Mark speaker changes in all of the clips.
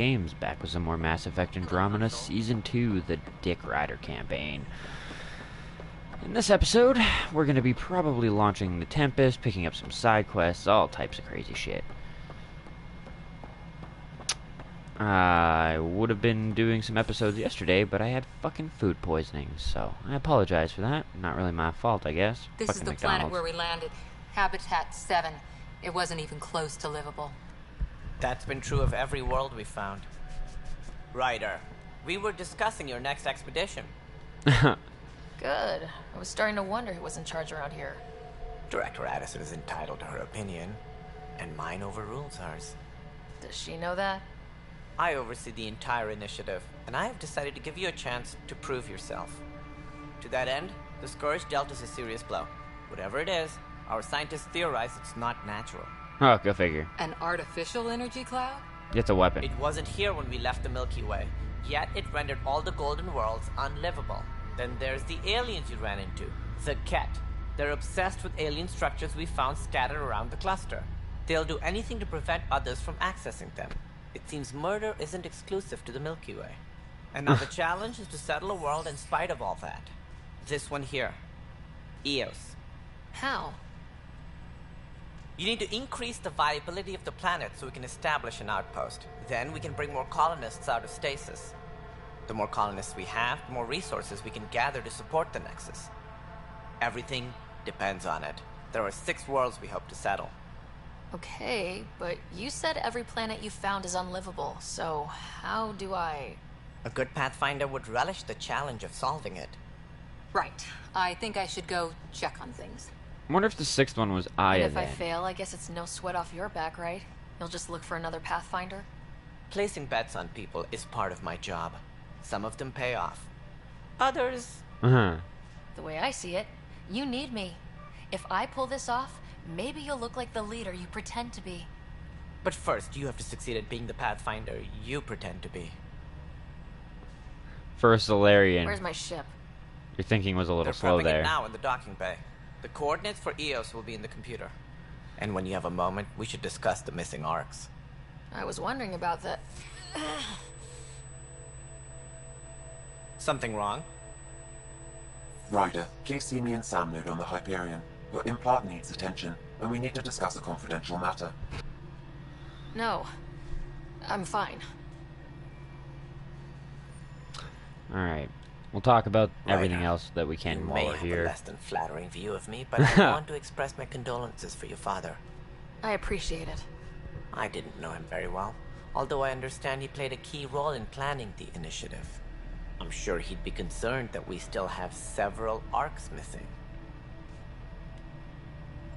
Speaker 1: Games, back with some more Mass Effect Andromeda Season 2, the Dick Ryder campaign. In this episode, we're going to be probably launching the Tempest, picking up some side quests, all types of crazy shit. I would have been doing some episodes yesterday, but I had fucking food poisoning, so I apologize for that. Not really my fault, I guess.
Speaker 2: This
Speaker 1: fucking
Speaker 2: is the
Speaker 1: McDonald's.
Speaker 2: planet where we landed. Habitat 7. It wasn't even close to livable.
Speaker 3: That's been true of every world we found. Ryder, we were discussing your next expedition.
Speaker 4: Good. I was starting to wonder who was in charge around here.
Speaker 3: Director Addison is entitled to her opinion, and mine overrules ours.
Speaker 4: Does she know that?
Speaker 3: I oversee the entire initiative, and I have decided to give you a chance to prove yourself. To that end, the Scourge dealt us a serious blow. Whatever it is, our scientists theorize it's not natural.
Speaker 1: Oh, go figure.
Speaker 2: An artificial energy cloud?
Speaker 1: It's a weapon.
Speaker 3: It wasn't here when we left the Milky Way, yet it rendered all the golden worlds unlivable. Then there's the aliens you ran into, the Ket. They're obsessed with alien structures we found scattered around the cluster. They'll do anything to prevent others from accessing them. It seems murder isn't exclusive to the Milky Way. And now the challenge is to settle a world in spite of all that. This one here. Eos.
Speaker 4: How?
Speaker 3: You need to increase the viability of the planet so we can establish an outpost. Then we can bring more colonists out of stasis. The more colonists we have, the more resources we can gather to support the Nexus. Everything depends on it. There are 6 worlds we hope to settle.
Speaker 4: Okay, but you said every planet you found is unlivable, so how do I...
Speaker 3: A good Pathfinder would relish the challenge of solving it.
Speaker 2: Right. I think I should go check on things.
Speaker 1: I wonder if the 6th one was Aya
Speaker 4: And if I
Speaker 1: then.
Speaker 4: fail, I guess it's no sweat off your back, right? You'll just look for another Pathfinder?
Speaker 3: Placing bets on people is part of my job. Some of them pay off. Others...
Speaker 1: Uh-huh.
Speaker 4: The way I see it, you need me. If I pull this off, maybe you'll look like the leader you pretend to be.
Speaker 3: But first, you have to succeed at being the Pathfinder you pretend to be.
Speaker 1: For a Solarian,
Speaker 4: Where's my ship?
Speaker 1: your thinking was a little
Speaker 3: They're
Speaker 1: slow
Speaker 3: prepping
Speaker 1: there.
Speaker 3: it now in the docking bay. The coordinates for Eos will be in the computer. And when you have a moment, we should discuss the missing arcs.
Speaker 4: I was wondering about that.
Speaker 3: Something wrong?
Speaker 5: Ryder, please see me and Sam node on the Hyperion. Your implant needs attention, and we need to discuss a confidential matter.
Speaker 4: No. I'm fine.
Speaker 1: Alright. We'll talk about
Speaker 3: Ryder,
Speaker 1: everything else that we can
Speaker 3: You
Speaker 1: while
Speaker 3: may
Speaker 1: we're
Speaker 3: have a
Speaker 1: here.
Speaker 3: less than flattering view of me, but I want to express my condolences for your father.
Speaker 4: I appreciate it.
Speaker 3: I didn't know him very well, although I understand he played a key role in planning the initiative. I'm sure he'd be concerned that we still have several arcs missing.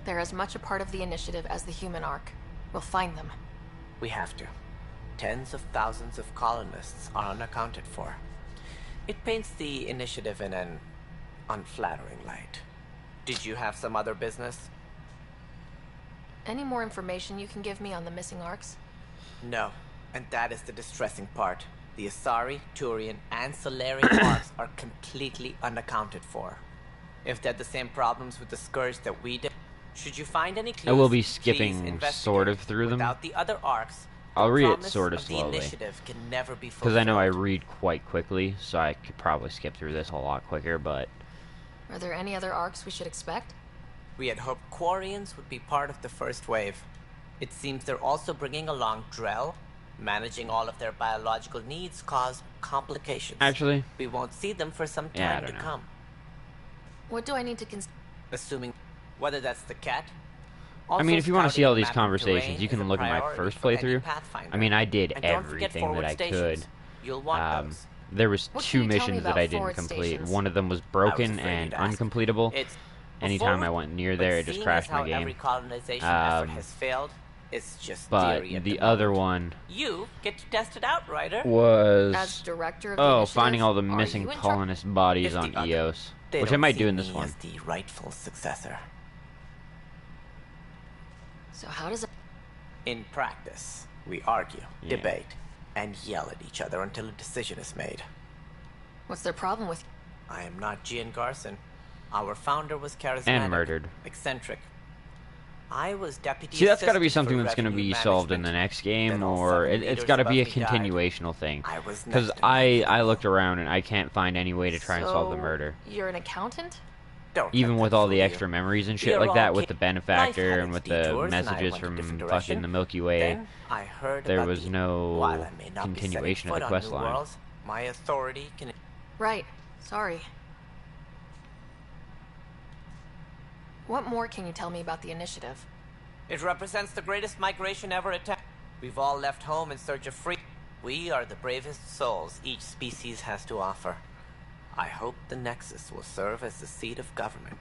Speaker 4: They're as much a part of the initiative as the human arc. We'll find them.
Speaker 3: We have to. Tens of thousands of colonists are unaccounted for. It paints the initiative in an unflattering light. Did you have some other business?
Speaker 4: Any more information you can give me on the missing arcs?
Speaker 3: No, and that is the distressing part. The Asari, Turian, and Solarian arcs are completely unaccounted for. If they had the same problems with the Scourge that we did, should you find any clues,
Speaker 1: I will be
Speaker 3: please
Speaker 1: skipping
Speaker 3: investigate.
Speaker 1: sort of through them.
Speaker 3: Without the other arcs,
Speaker 1: I'll
Speaker 3: the
Speaker 1: read it
Speaker 3: promise
Speaker 1: sort of
Speaker 3: the
Speaker 1: slowly.
Speaker 3: initiative can never be
Speaker 1: Because I know I
Speaker 3: fulfilled.
Speaker 1: read quite quickly, so I could probably skip through this a lot quicker, but...
Speaker 4: Are there any other arcs we should expect?
Speaker 3: We had hoped Quarians would be part of the first wave. It seems they're also bringing along Drell. Managing all of their biological needs cause complications.
Speaker 1: Actually,
Speaker 3: We won't see them for some
Speaker 1: Yeah, I
Speaker 3: time to
Speaker 1: don't know.
Speaker 3: come.
Speaker 4: What do I need to
Speaker 3: Assuming whether that's the Ket.
Speaker 1: I mean, if you want to see all these
Speaker 3: Also, scouting the map
Speaker 1: conversations,
Speaker 3: and
Speaker 1: you
Speaker 3: terrain
Speaker 1: can
Speaker 3: is a
Speaker 1: look at my
Speaker 3: priority
Speaker 1: first
Speaker 3: for any
Speaker 1: playthrough.
Speaker 3: Pathfinder.
Speaker 1: I mean, I did
Speaker 3: And don't forget
Speaker 1: everything that
Speaker 3: forward
Speaker 1: I
Speaker 3: stations.
Speaker 1: could.
Speaker 3: You'll want those.
Speaker 1: There was
Speaker 4: What can
Speaker 1: 2
Speaker 4: you tell me
Speaker 1: missions that
Speaker 4: about
Speaker 1: I didn't
Speaker 4: forward
Speaker 1: complete.
Speaker 4: stations?
Speaker 1: One of them was
Speaker 3: I was
Speaker 1: broken
Speaker 3: afraid
Speaker 1: and
Speaker 3: you'd ask.
Speaker 1: uncompletable.
Speaker 3: It's
Speaker 1: Anytime
Speaker 3: forward,
Speaker 1: I went near
Speaker 3: but
Speaker 1: there, it just
Speaker 3: seeing
Speaker 1: crashed
Speaker 3: as
Speaker 1: my
Speaker 3: how every
Speaker 1: game.
Speaker 3: colonization effort
Speaker 1: Um,
Speaker 3: has failed, it's just
Speaker 1: But
Speaker 3: theory at
Speaker 1: the
Speaker 3: the
Speaker 1: other
Speaker 3: moment.
Speaker 1: one
Speaker 3: You get to test it out, Ryder.
Speaker 4: As
Speaker 1: was...
Speaker 4: director of the
Speaker 1: Oh,
Speaker 4: initiative,
Speaker 1: finding all the
Speaker 4: are
Speaker 1: missing
Speaker 4: you in charge?
Speaker 1: colonist bodies
Speaker 3: If
Speaker 1: on
Speaker 3: the other-
Speaker 1: Eos.
Speaker 3: They
Speaker 1: Which I
Speaker 3: don't
Speaker 1: might
Speaker 3: see
Speaker 1: do in this
Speaker 3: me
Speaker 1: one.
Speaker 3: as the rightful successor.
Speaker 4: So how does it...
Speaker 3: In practice, we argue,
Speaker 1: Yeah.
Speaker 3: debate, and yell at each other until a decision is made.
Speaker 4: What's their problem with...
Speaker 3: I am not Gian Garson. Our founder was charismatic,
Speaker 1: And murdered.
Speaker 3: eccentric. I was deputy.
Speaker 1: See, that's got to be
Speaker 3: assistant
Speaker 1: something
Speaker 3: for
Speaker 1: that's going to
Speaker 3: revenue
Speaker 1: be solved in the
Speaker 3: management.
Speaker 1: next game,
Speaker 3: Then all
Speaker 1: or
Speaker 3: 7
Speaker 1: it's
Speaker 3: leaders
Speaker 1: got to be a
Speaker 3: above me died.
Speaker 1: continuational thing.
Speaker 3: I was
Speaker 1: Because
Speaker 3: next in
Speaker 1: I
Speaker 3: line.
Speaker 1: looked around and I can't find any way to try and solve the murder.
Speaker 4: You're an accountant?
Speaker 3: Don't
Speaker 1: Even
Speaker 3: let
Speaker 1: with
Speaker 3: that
Speaker 1: all
Speaker 3: fool
Speaker 1: the
Speaker 3: you.
Speaker 1: extra memories and shit
Speaker 3: We're
Speaker 1: like
Speaker 3: all
Speaker 1: that, with the
Speaker 3: Life
Speaker 1: benefactor
Speaker 3: had
Speaker 1: and
Speaker 3: its
Speaker 1: with the
Speaker 3: detours, and I
Speaker 1: messages
Speaker 3: went a
Speaker 1: from
Speaker 3: different
Speaker 1: fucking
Speaker 3: direction.
Speaker 1: the Milky Way,
Speaker 3: Then I heard
Speaker 1: there
Speaker 3: about
Speaker 1: was
Speaker 3: the-
Speaker 1: no
Speaker 3: While I may not be setting
Speaker 1: continuation of the
Speaker 3: foot on
Speaker 1: quest
Speaker 3: New
Speaker 1: line.
Speaker 3: Worlds, my authority can.
Speaker 4: Right. Sorry. What more can you tell me about the initiative?
Speaker 3: It represents the greatest migration ever attempted. We've all left home in search of freedom. We are the bravest souls each species has to offer. I hope the Nexus will serve as the seat of government.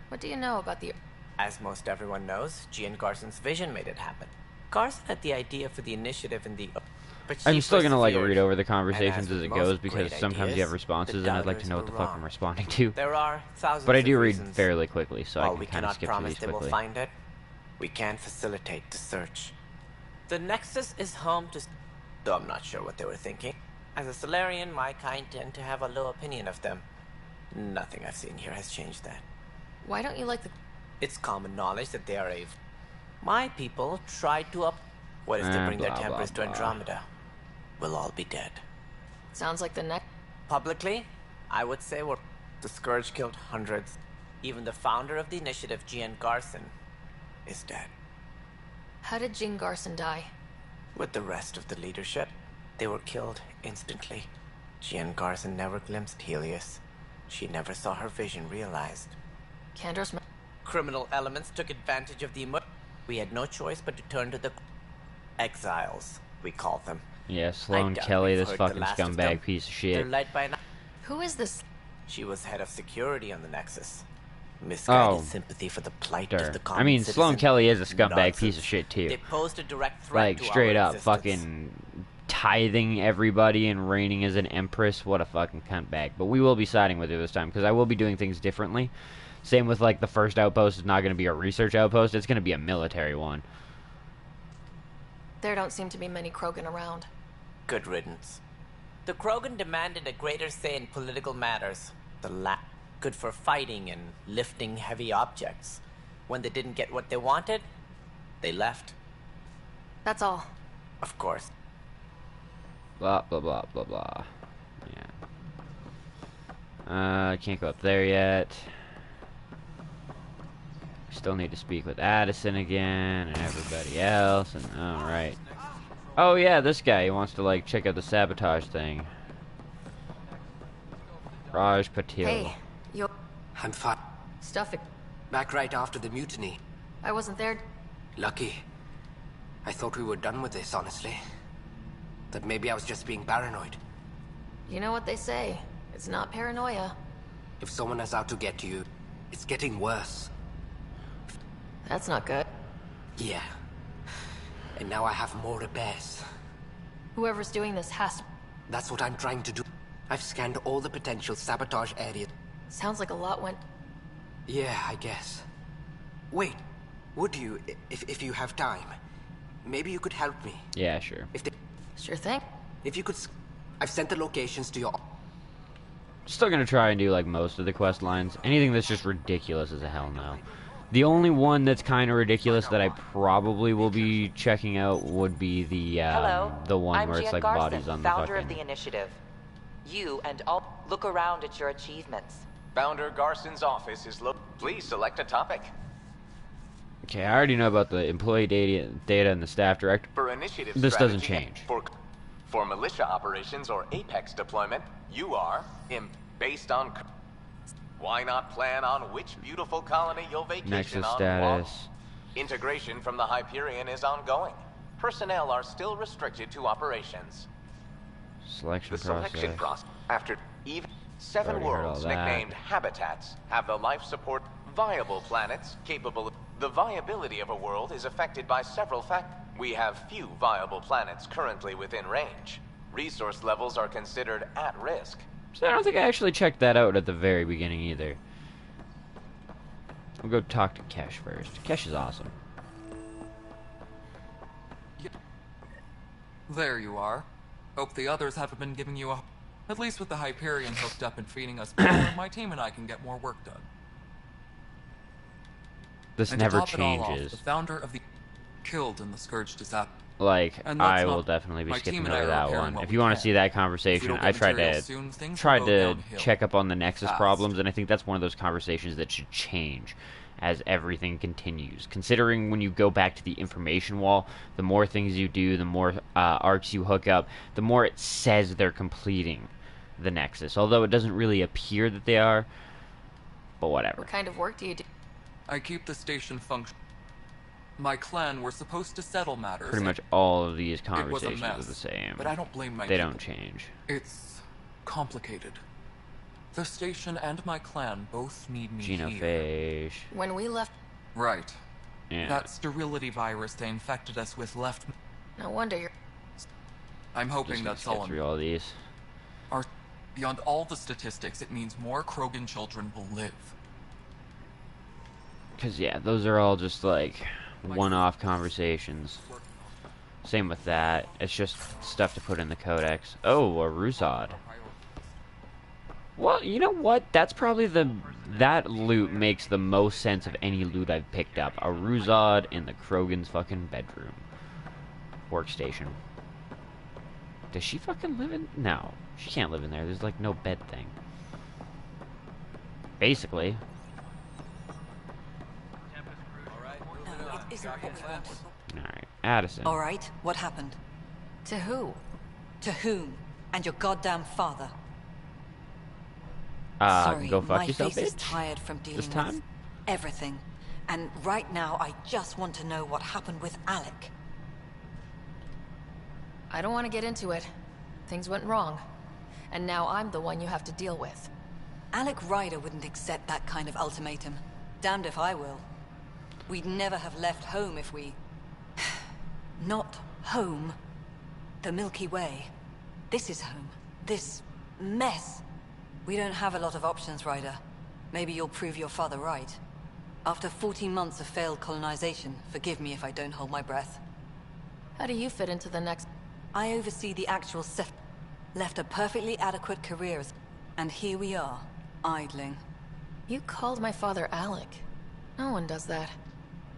Speaker 4: What do you know about the...
Speaker 3: As most everyone knows, Gian Garson's vision made it happen. Garson had the idea for the initiative in the... But
Speaker 1: I'm
Speaker 3: she
Speaker 1: still gonna like
Speaker 3: persevered.
Speaker 1: read over the
Speaker 3: And
Speaker 1: conversations as
Speaker 3: with
Speaker 1: it
Speaker 3: most
Speaker 1: goes because
Speaker 3: great
Speaker 1: sometimes you
Speaker 3: ideas,
Speaker 1: have responses
Speaker 3: the
Speaker 1: and I'd like to
Speaker 3: doubters
Speaker 1: know what
Speaker 3: were
Speaker 1: the fuck I'm
Speaker 3: wrong.
Speaker 1: responding to.
Speaker 3: There are thousands
Speaker 1: But I
Speaker 3: of
Speaker 1: do read
Speaker 3: reasons.
Speaker 1: fairly quickly, so I
Speaker 3: While
Speaker 1: can
Speaker 3: we
Speaker 1: kind of
Speaker 3: cannot
Speaker 1: skip through
Speaker 3: promise
Speaker 1: these
Speaker 3: they will
Speaker 1: quickly.
Speaker 3: find it, we can facilitate the search. The Nexus is home to... Though I'm not sure what they were thinking. As a Solarian, my kind tend to have a low opinion of them. Nothing I've seen here has changed that.
Speaker 4: Why don't you like the...
Speaker 3: It's common knowledge that they are a... My people tried to up... What is to bring their
Speaker 1: blah, blah,
Speaker 3: tempers to
Speaker 1: blah.
Speaker 3: Andromeda? We'll all be dead.
Speaker 4: Sounds like the next...
Speaker 3: Publicly, I would say we're... The Scourge killed hundreds. Even the founder of the initiative, Gian Garson, is dead.
Speaker 4: How did Jean Garson die?
Speaker 3: With the rest of the leadership, they were killed instantly. Gian Garson never glimpsed Helios. She never saw her vision realized.
Speaker 4: Kandros...
Speaker 3: Criminal elements took advantage of the We had no choice but to turn to the... Exiles, we call them.
Speaker 1: Yeah, Sloane
Speaker 3: doubt
Speaker 1: Kelly,
Speaker 3: we've
Speaker 1: this
Speaker 3: heard the
Speaker 1: fucking
Speaker 3: last of them.
Speaker 1: scumbag piece of
Speaker 3: They're
Speaker 1: shit.
Speaker 3: led by an...
Speaker 4: Who is this?
Speaker 3: She was head of security on the Nexus. Misguided
Speaker 1: Oh.
Speaker 3: sympathy for the plight
Speaker 1: Sure.
Speaker 3: of the common
Speaker 1: I mean,
Speaker 3: citizen.
Speaker 1: Sloane Kelly is a scumbag
Speaker 3: Nonsense.
Speaker 1: piece of shit too.
Speaker 3: They posed a direct threat
Speaker 1: Like
Speaker 3: to
Speaker 1: straight
Speaker 3: our
Speaker 1: up
Speaker 3: existence.
Speaker 1: fucking tithing everybody and reigning as an empress. What a fucking cuntbag. But we will be siding with her this time because I will be doing things differently. Same with like the first outpost is not going to be a research outpost. It's going to be a military one.
Speaker 4: There don't seem to be many Krogan around.
Speaker 3: Good riddance. The Krogan demanded a greater say in political matters. The good for fighting and lifting heavy objects. When they didn't get what they wanted, they left.
Speaker 4: That's all.
Speaker 3: Of course.
Speaker 1: Blah, blah, blah, blah, blah. Yeah. Can't go up there yet. Still need to speak with Addison again and everybody else. And alright. Oh yeah, this guy, he wants to like check out the sabotage thing. Raj Patil.
Speaker 4: Hey, you...
Speaker 6: I'm fine.
Speaker 4: Stuff it.
Speaker 6: Back right after the mutiny.
Speaker 4: I wasn't there.
Speaker 6: Lucky. I thought we were done with this, honestly. That maybe I was just being paranoid.
Speaker 4: You know what they say. It's not paranoia.
Speaker 6: If someone is out to get you, it's getting worse.
Speaker 4: That's not good.
Speaker 6: Yeah. And now I have more repairs.
Speaker 4: Whoever's doing this has to...
Speaker 6: That's what I'm trying to do. I've scanned all the potential sabotage areas.
Speaker 4: Sounds like a lot went...
Speaker 6: Yeah, I guess. Wait, would you, if you have time, maybe you could help me.
Speaker 1: Yeah, sure.
Speaker 4: Sure thing.
Speaker 6: If you could... I've sent the locations to your...
Speaker 1: Still gonna try and do like most of the quest lines. Anything that's just ridiculous as a hell no. The only one that's kind of ridiculous that I probably will be checking out would be the one
Speaker 7: I'm
Speaker 1: where it's
Speaker 7: Gian
Speaker 1: like
Speaker 7: Garson,
Speaker 1: bodies on the
Speaker 7: founder
Speaker 1: fucking...
Speaker 7: of the initiative. You and all look around at your achievements.
Speaker 8: Founder Garson's office is Please select a topic.
Speaker 1: Okay, I already know about the employee data and the staff director.
Speaker 8: For initiative
Speaker 1: This doesn't
Speaker 8: strategy,
Speaker 1: change.
Speaker 8: For militia operations or Apex deployment, you are based on. Why not plan on which beautiful colony you'll vacation
Speaker 1: Nexus
Speaker 8: on?
Speaker 1: status.
Speaker 8: Integration from the Hyperion is ongoing. Personnel are still restricted to operations.
Speaker 1: Selection
Speaker 8: The selection process after even 7
Speaker 1: Already heard all
Speaker 8: worlds
Speaker 1: that.
Speaker 8: nicknamed habitats have the life support viable planets capable of... The viability of a world is affected by several factors. We have few viable planets currently within range. Resource levels are considered at risk.
Speaker 1: So I don't think I actually checked that out at the very beginning either. We'll go talk to Kesh first. Kesh is awesome.
Speaker 9: There you are. Hope the others haven't been giving you a... At least with the Hyperion hooked up and feeding us power, my team and I can get more work done.
Speaker 1: This
Speaker 9: And
Speaker 1: never
Speaker 9: to top it all off,
Speaker 1: changes.
Speaker 9: the founder of the killed in the Scourge disaster.
Speaker 1: Like,
Speaker 9: And let's
Speaker 1: I will
Speaker 9: not-
Speaker 1: definitely be
Speaker 9: my
Speaker 1: skipping
Speaker 9: team and I
Speaker 1: over
Speaker 9: are
Speaker 1: that
Speaker 9: repairing
Speaker 1: one.
Speaker 9: what
Speaker 1: If
Speaker 9: we
Speaker 1: you want to
Speaker 9: can.
Speaker 1: see that
Speaker 9: If we
Speaker 1: conversation,
Speaker 9: don't
Speaker 1: I
Speaker 9: get
Speaker 1: tried
Speaker 9: materials
Speaker 1: to
Speaker 9: soon, things will go downhill.
Speaker 1: check up on the Nexus
Speaker 9: Fast.
Speaker 1: problems, and I think that's one of those conversations that should change as everything continues. Considering when you go back to the information wall, the more things you do, the more arcs you hook up, the more it says they're completing the Nexus. Although it doesn't really appear that they are, but whatever.
Speaker 4: What kind of work do you do?
Speaker 9: I keep the station function. My clan were supposed to settle matters.
Speaker 1: Pretty much all of these
Speaker 9: It was a
Speaker 1: conversations are
Speaker 9: mess,
Speaker 1: the same.
Speaker 9: but I don't blame my
Speaker 1: They
Speaker 9: people.
Speaker 1: don't change.
Speaker 9: It's complicated. The station and my clan both need me here.
Speaker 1: Genophage.
Speaker 4: When we left,
Speaker 9: Right.
Speaker 1: Yeah.
Speaker 9: That sterility virus they infected us with left.
Speaker 4: no wonder you're...
Speaker 9: I'm
Speaker 1: Just
Speaker 9: hoping
Speaker 1: gonna
Speaker 9: that's
Speaker 1: skip
Speaker 9: all.
Speaker 1: through all these.
Speaker 9: Our, beyond all the statistics, it means more Krogan children will live.
Speaker 1: Because, yeah, those are all just, like, one-off conversations. Same with that. It's just stuff to put in the codex. Oh, a Rusad. Well, you know what? That's probably that loot makes the most sense of any loot I've picked up. A Rusad in the Krogan's fucking bedroom. Workstation. Does she fucking live in... No. She can't live in there. There's, like, no bed thing. Basically.
Speaker 10: No, it isn't what we wanted.
Speaker 1: Alright. Addison.
Speaker 10: All right, what happened?
Speaker 4: To who?
Speaker 10: To whom? And your goddamn father. Sorry,
Speaker 1: Go fuck
Speaker 10: my
Speaker 1: yourself,
Speaker 10: face is
Speaker 1: bitch.
Speaker 10: tired from dealing
Speaker 1: This
Speaker 10: with
Speaker 1: time?
Speaker 10: everything. And right now, I just want to know what happened with Alec.
Speaker 4: I don't want to get into it. Things went wrong. And now I'm the one you have to deal with.
Speaker 10: Alec Ryder wouldn't accept that kind of ultimatum. Damned if I will. We'd never have left home if we... Not home. The Milky Way. This is home. This mess. We don't have a lot of options, Ryder. Maybe you'll prove your father right. After 14 months of failed colonization, forgive me if I don't hold my breath.
Speaker 4: How do you fit into the next...
Speaker 10: I oversee the actual left a perfectly adequate career and here we are, idling.
Speaker 4: You called my father Alec. No one does that.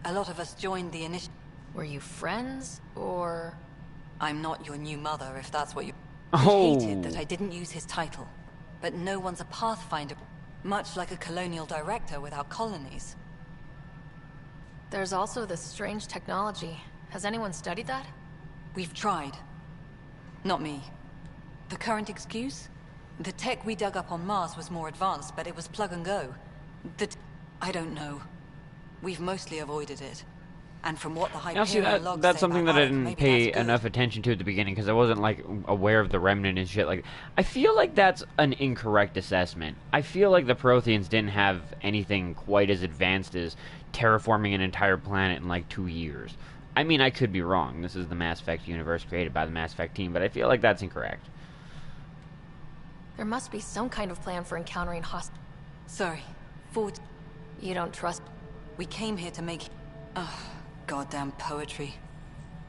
Speaker 10: A lot of us joined the initiative.
Speaker 4: Were you friends, or...
Speaker 10: I'm not your new mother, if that's what you...
Speaker 1: Oh.
Speaker 10: Hated that I didn't use his title. But no one's a pathfinder, much like a colonial director without colonies.
Speaker 4: There's also this strange technology. Has anyone studied that?
Speaker 10: We've tried. Not me. The current excuse? The tech we dug up on Mars was more advanced, but it was plug and go. I don't know. We've mostly avoided it. And from what the
Speaker 1: Now, see,
Speaker 10: Hyperion logs
Speaker 1: that's
Speaker 10: say
Speaker 1: something
Speaker 10: about
Speaker 1: that I
Speaker 10: Alec,
Speaker 1: didn't
Speaker 10: maybe
Speaker 1: pay
Speaker 10: that's good.
Speaker 1: enough attention to at the beginning because I wasn't, like, aware of the Remnant and shit. Like, I feel like that's an incorrect assessment. I feel like the Protheans didn't have anything quite as advanced as terraforming an entire planet in, like, 2 years. I mean, I could be wrong. This is the Mass Effect universe created by the Mass Effect team, but I feel like that's incorrect.
Speaker 4: There must be some kind of plan for encountering
Speaker 10: Sorry.
Speaker 4: You don't trust...
Speaker 10: We came here to make... Ugh, goddamn poetry.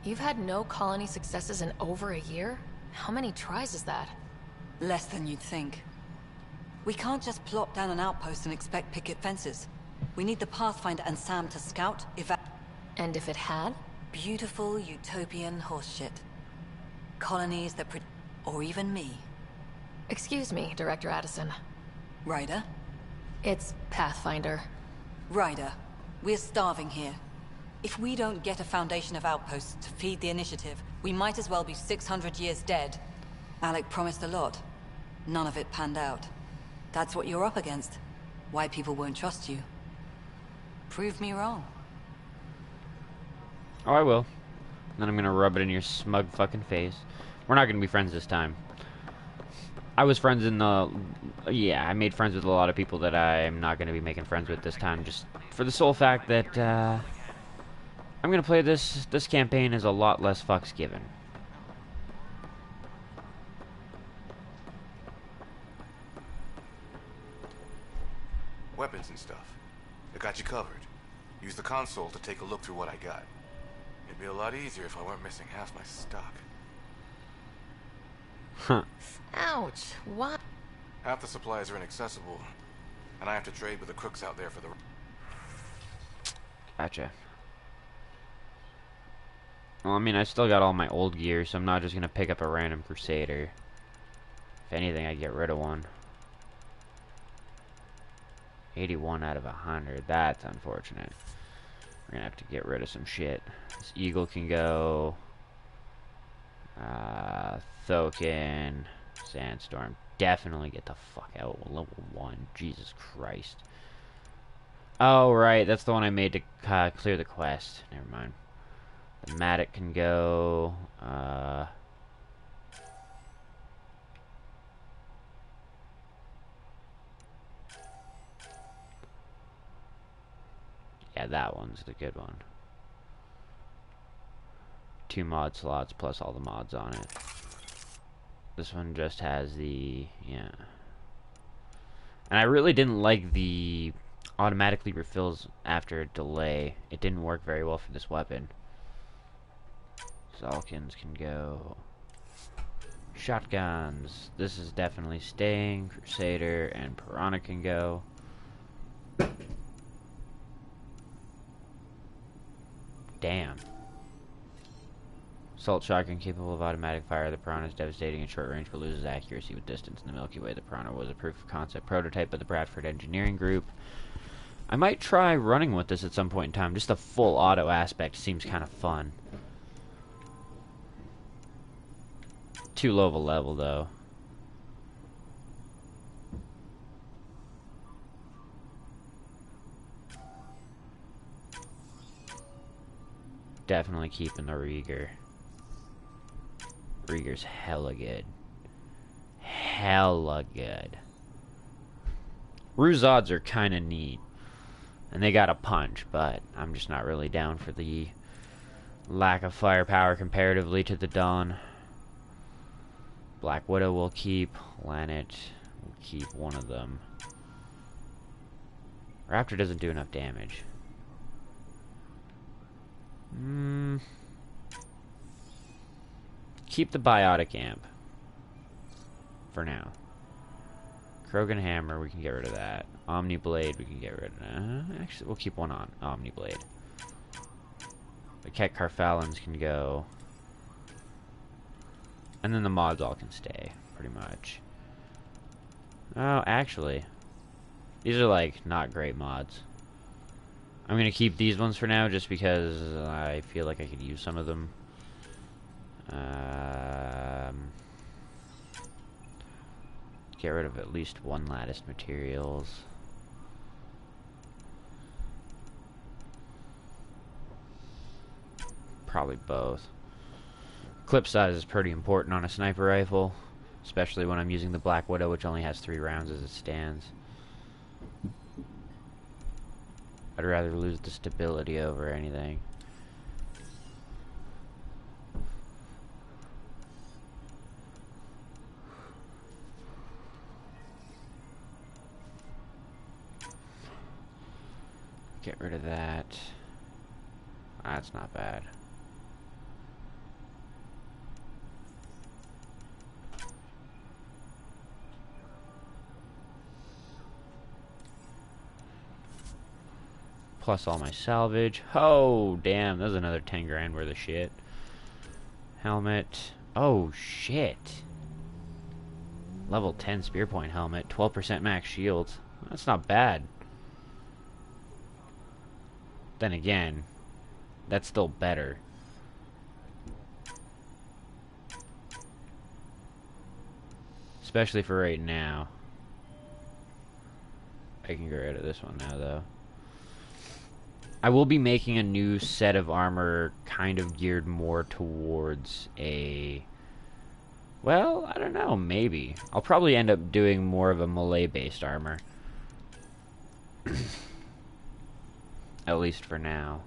Speaker 4: You've had no colony successes in over a year? How many tries is that?
Speaker 10: Less than you'd think. We can't just plop down an outpost and expect picket fences. We need the Pathfinder and Sam to scout,
Speaker 4: And if it had?
Speaker 10: Beautiful utopian horseshit. Colonies that or even me.
Speaker 4: Excuse me, Director Addison.
Speaker 10: Ryder?
Speaker 4: It's Pathfinder.
Speaker 10: Ryder, we're starving here. If we don't get a foundation of outposts to feed the initiative, we might as well be 600 years dead. Alec promised a lot. None of it panned out. That's what you're up against. Why people won't trust you. Prove me wrong.
Speaker 1: Oh, I will. Then I'm gonna rub it in your smug fucking face. We're not gonna be friends this time. I was friends in the... Yeah, I made friends with a lot of people that I'm not gonna be making friends with this time, just for the sole fact that, I'm gonna play this campaign as a lot less fucks given.
Speaker 11: Weapons and stuff. I got you covered. Use the console to take a look through what I got. It'd be a lot easier if I weren't missing half my stock.
Speaker 1: Huh.
Speaker 4: Ouch, what?
Speaker 11: Half the supplies are inaccessible, and I have to trade with the crooks out there for the...
Speaker 1: Gotcha. Well, I mean, I still got all my old gear, so I'm not just gonna pick up a random Crusader. If anything, I get rid of one. 81 out of 100. That's unfortunate. We're gonna have to get rid of some shit. This Eagle can go. Thokin. Sandstorm. Definitely get the fuck out. Level 1. Jesus Christ. Oh, right. That's the one I made to clear the quest. Never mind. The Matic can go. Yeah, that one's the good one. 2 mod slots plus all the mods on it. This one just has the... yeah. And I really didn't like the automatically refills after a delay. It didn't work very well for this weapon. Zalkins can go. Shotguns. This is definitely staying. Crusader and Piranha can go. Damn. Assault shotgun capable of automatic fire. The Piranha is devastating at short range but loses accuracy with distance in the Milky Way. The Piranha was a proof of concept prototype of the Bradford Engineering Group. I might try running with this at some point in time. Just the full auto aspect seems kind of fun. Too low of a level though. Definitely keeping the Ryder. Ryder's hella good. Hella good. Ruzods are kind of neat. And they got a punch, but I'm just not really down for the lack of firepower comparatively to the Dawn. Black Widow will keep. Lanet will keep one of them. Raptor doesn't do enough damage. Keep the Biotic Amp. For now. Krogan Hammer, we can get rid of that. Omni Blade, we can get rid of that. Actually, we'll keep one on. Omni Blade. The Ket Carfalins can go. And then the mods all can stay, pretty much. Oh, actually. These are, like, not great mods. I'm gonna keep these ones for now, just because I feel like I could use some of them. Get rid of at least one lattice materials. Probably both. Clip size is pretty important on a sniper rifle, especially when I'm using the Black Widow, which only has 3 rounds as it stands. I'd rather lose the stability over anything. Get rid of that. That's not bad. Plus all my salvage. Oh, damn. There's another 10 grand worth of shit. Helmet. Oh, shit. Level 10 spear point helmet. 12% max shields. That's not bad. Then again, that's still better. Especially for right now. I can get rid of this one now, though. I will be making a new set of armor kind of geared more towards a... well, I don't know, maybe. I'll probably end up doing more of a melee-based armor. At least for now.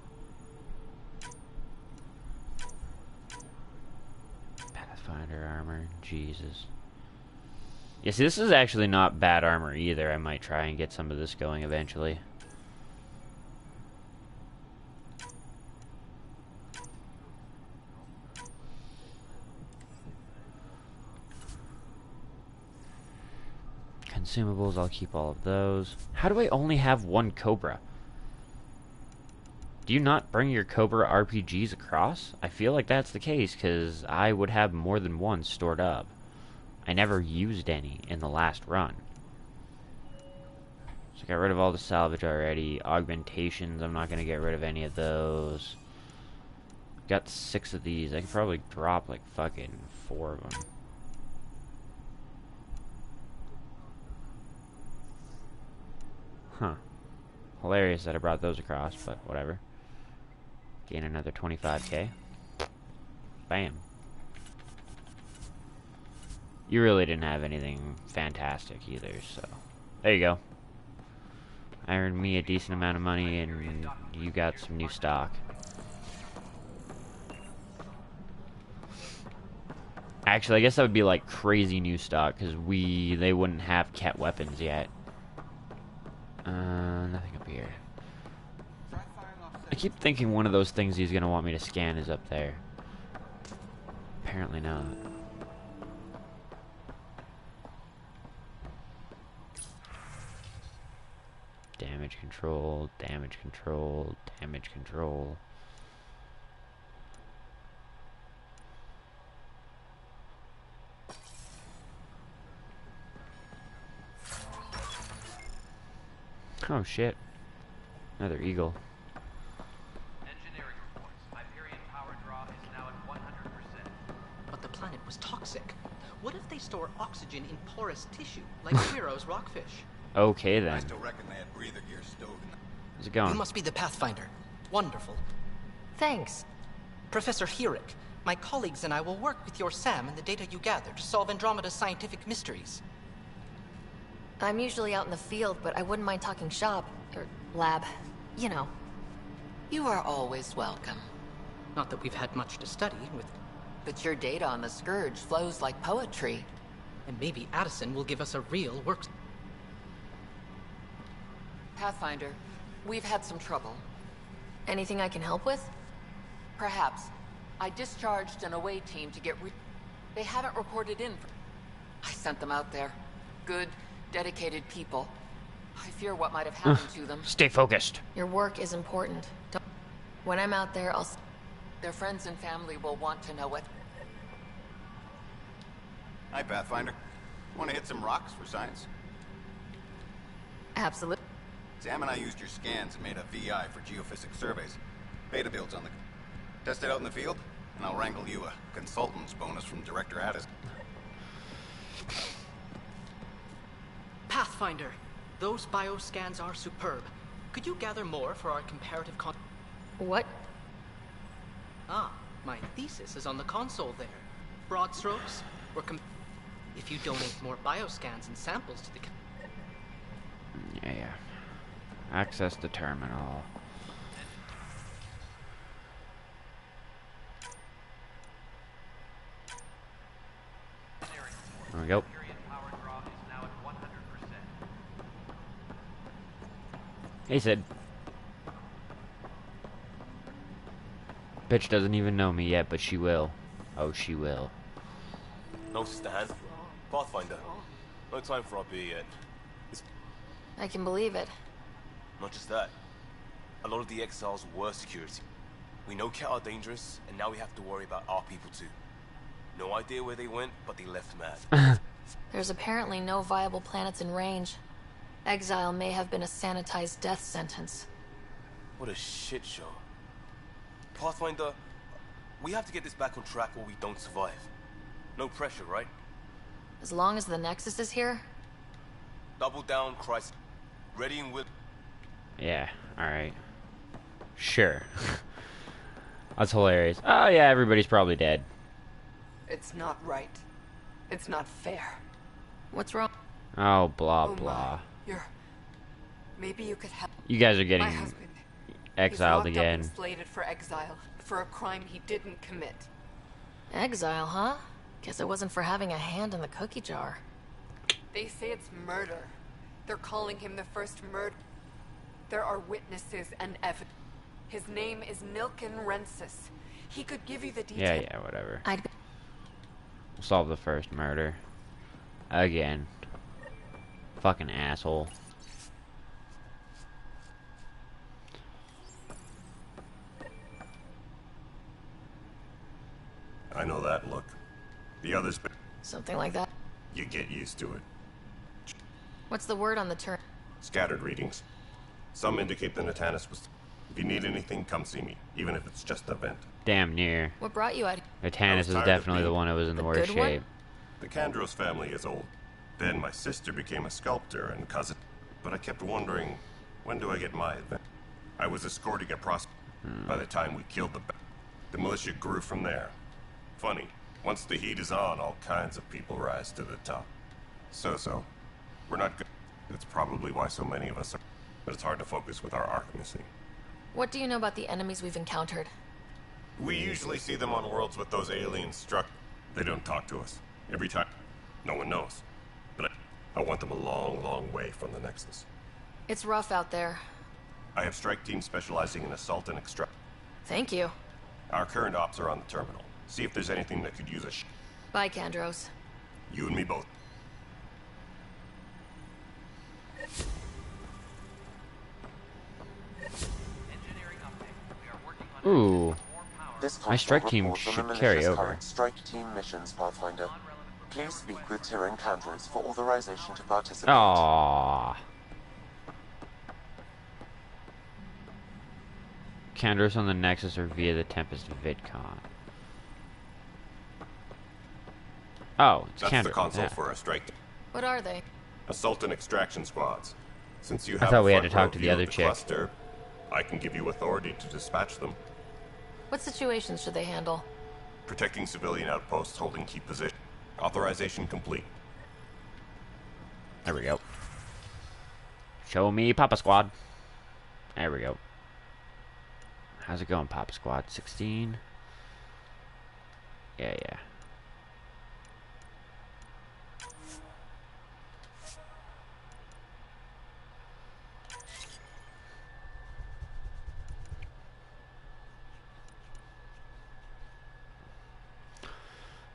Speaker 1: Pathfinder armor, Jesus. Yeah, see, this is actually not bad armor either. I might try and get some of this going eventually. Consumables, I'll keep all of those. How do I only have one Cobra? Do you not bring your Cobra RPGs across? I feel like that's the case, because I would have more than one stored up. I never used any in the last run. So I got rid of all the salvage already. Augmentations, I'm not going to get rid of any of those. Got 6 of these. I can probably drop like fucking 4 of them. Huh. Hilarious that I brought those across, but whatever. Gain another 25k. Bam. You really didn't have anything fantastic either, so... There you go. I earned me a decent amount of money, and you got some new stock. Actually, I guess that would be like crazy new stock, because they wouldn't have cat weapons yet. Nothing up here. I keep thinking one of those things he's gonna want me to scan is up there. Apparently not. Damage control, damage control, damage control. Oh shit. Another eagle.
Speaker 12: Engineering reports. Hyperion power draw is now at 100%.
Speaker 13: But the planet was toxic. What if they store oxygen in porous tissue, like Hero's rockfish?
Speaker 1: Okay then.
Speaker 14: I still reckon they had breather gear stowed in.
Speaker 1: How's it going?
Speaker 13: You must be the Pathfinder. Wonderful.
Speaker 4: Thanks.
Speaker 13: Professor Herrick, my colleagues and I will work with your Sam and the data you gather to solve Andromeda's scientific mysteries.
Speaker 4: I'm usually out in the field, but I wouldn't mind talking shop. Or lab. You know.
Speaker 7: You are always welcome.
Speaker 13: Not that we've had much to study with...
Speaker 7: But your data on the Scourge flows like poetry.
Speaker 13: And maybe Addison will give us a real work...
Speaker 7: Pathfinder, we've had some trouble.
Speaker 4: Anything I can help with?
Speaker 7: Perhaps. I discharged an away team to get They haven't reported in. I sent them out there. Good, dedicated people. I fear what might have happened to them.
Speaker 1: Stay focused.
Speaker 4: Your work is important. When I'm out there, I'll...
Speaker 7: Their friends and family will want to know what...
Speaker 14: Hi, Pathfinder. Want to hit some rocks for science?
Speaker 4: Absolutely.
Speaker 14: Sam and I used your scans and made a VI for geophysics surveys. Beta builds on the... Test it out in the field, and I'll wrangle you a consultant's bonus from Director Addison.
Speaker 13: Pathfinder, those bioscans are superb. Could you gather more for our comparative
Speaker 4: What?
Speaker 13: Ah, my thesis is on the console there. Broad strokes, or if you donate more bioscans and samples to the...
Speaker 1: Yeah. Access the terminal. There we go. Hey, Sid. Bitch doesn't even know me yet, but she will. Oh, she will.
Speaker 15: No, Stan. Pathfinder. No time for our beer yet.
Speaker 4: I can believe it.
Speaker 15: Not just that. A lot of the exiles were security. We know Cat are dangerous, and now we have to worry about our people too. No idea where they went, but they left mad.
Speaker 4: There's apparently no viable planets in range. Exile may have been a sanitized death sentence.
Speaker 15: What a shit show. Pathfinder, we have to get this back on track or we don't survive. No pressure, right?
Speaker 4: As long as the Nexus is here?
Speaker 15: Double down, Christ. Ready and will.
Speaker 1: Yeah, alright. Sure. That's hilarious. Oh yeah, everybody's probably dead.
Speaker 16: It's not right. It's not fair.
Speaker 4: What's wrong?
Speaker 1: Oh, blah, blah.
Speaker 16: Maybe you could help.
Speaker 1: You guys are
Speaker 16: My
Speaker 1: getting
Speaker 16: husband,
Speaker 1: exiled
Speaker 16: he's locked
Speaker 1: again.
Speaker 16: Up and slated for exile for a crime he didn't commit.
Speaker 4: Exile, huh? Guess it wasn't for having a hand in the cookie jar.
Speaker 16: They say it's murder. They're calling him the first murder. There are witnesses and evidence. His name is Nilken Rensis. He could give you the details.
Speaker 1: Yeah, whatever. Solve the first murder. Again. Fucking asshole.
Speaker 17: I know that look. The others,
Speaker 4: Something like that.
Speaker 17: you get used to it.
Speaker 4: What's the word on the turn?
Speaker 17: Scattered readings. Some indicate the Natanus was... If you need anything, come see me, even if it's just a vent.
Speaker 1: Damn near.
Speaker 4: What brought you out?
Speaker 1: Natanus is definitely the one that was in the worst
Speaker 4: good one?
Speaker 1: shape.
Speaker 17: The Kandros family is old. Then my sister became a sculptor and cousin. But I kept wondering, when do I get my advent? I was escorting a prospect. By the time we killed the militia grew from there. Funny, once the heat is on, all kinds of people rise to the top. So. We're not good. That's probably why so many of us are. But it's hard to focus with our archimacy.
Speaker 4: What do you know about the enemies we've encountered?
Speaker 17: We usually see them on worlds with those aliens struck. They don't talk to us. Every time. No one knows. But I want them a long, long way from the Nexus.
Speaker 4: It's rough out there.
Speaker 17: I have strike teams specializing in assault and extract.
Speaker 4: Thank you.
Speaker 17: Our current ops are on the terminal. See if there's anything that could use a
Speaker 4: Bye, Kandros.
Speaker 17: You and me both.
Speaker 1: Ooh.
Speaker 5: This
Speaker 1: My strike team
Speaker 5: report on
Speaker 1: should
Speaker 5: the
Speaker 1: carry
Speaker 5: militia's
Speaker 1: over.
Speaker 5: current strike team missions, Pathfinder. Please speak with Tyrion Kandros for authorization to participate.
Speaker 1: Aww. Kandros on the Nexus or via the Tempest VidCon. Oh, it's
Speaker 17: That's
Speaker 1: Kandros.
Speaker 17: the console
Speaker 1: Yeah.
Speaker 17: for a strike team.
Speaker 4: What are they?
Speaker 17: Assault and extraction squads. Since you
Speaker 1: I
Speaker 17: have
Speaker 1: thought
Speaker 17: a
Speaker 1: we had to
Speaker 17: front row
Speaker 1: talk to the
Speaker 17: view of
Speaker 1: other chick.
Speaker 17: cluster, I can give you authority to dispatch them.
Speaker 4: What situations should they handle?
Speaker 17: Protecting civilian outposts holding key positions. Authorization complete.
Speaker 1: There we go. Show me Papa Squad. There we go. How's it going, Papa Squad? 16? Yeah.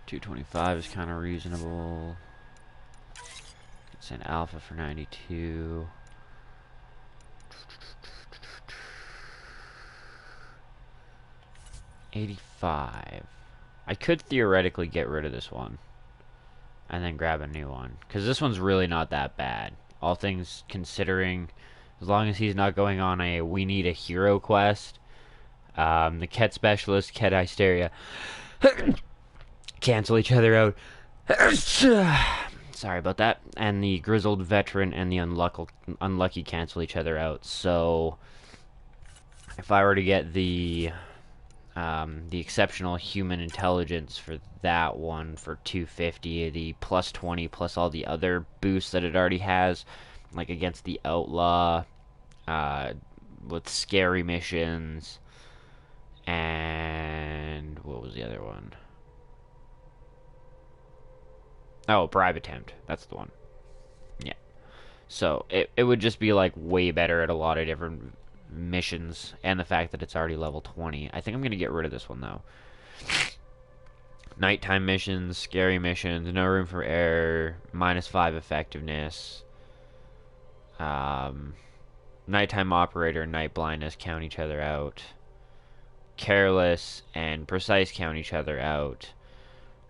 Speaker 1: 225 is kind of reasonable. Send Alpha for 92. $85. I could theoretically get rid of this one and then grab a new one, because this one's really not that bad. All things considering, as long as he's not going on a we need a hero quest. The Ket Specialist, Ket Hysteria cancel each other out. Sorry about that. And the Grizzled Veteran and the Unlucky cancel each other out. So if I were to get the Exceptional Human Intelligence for that one for 250, the plus 20 plus all the other boosts that it already has, like against the Outlaw, with scary missions, and what was the other one? Oh, Bribe Attempt. That's the one. Yeah. So it would just be like way better at a lot of different missions, and the fact that it's already level 20. I think I'm going to get rid of this one though. Nighttime missions, scary missions, no room for error, -5 effectiveness. Nighttime operator and night blindness count each other out. Careless and precise count each other out.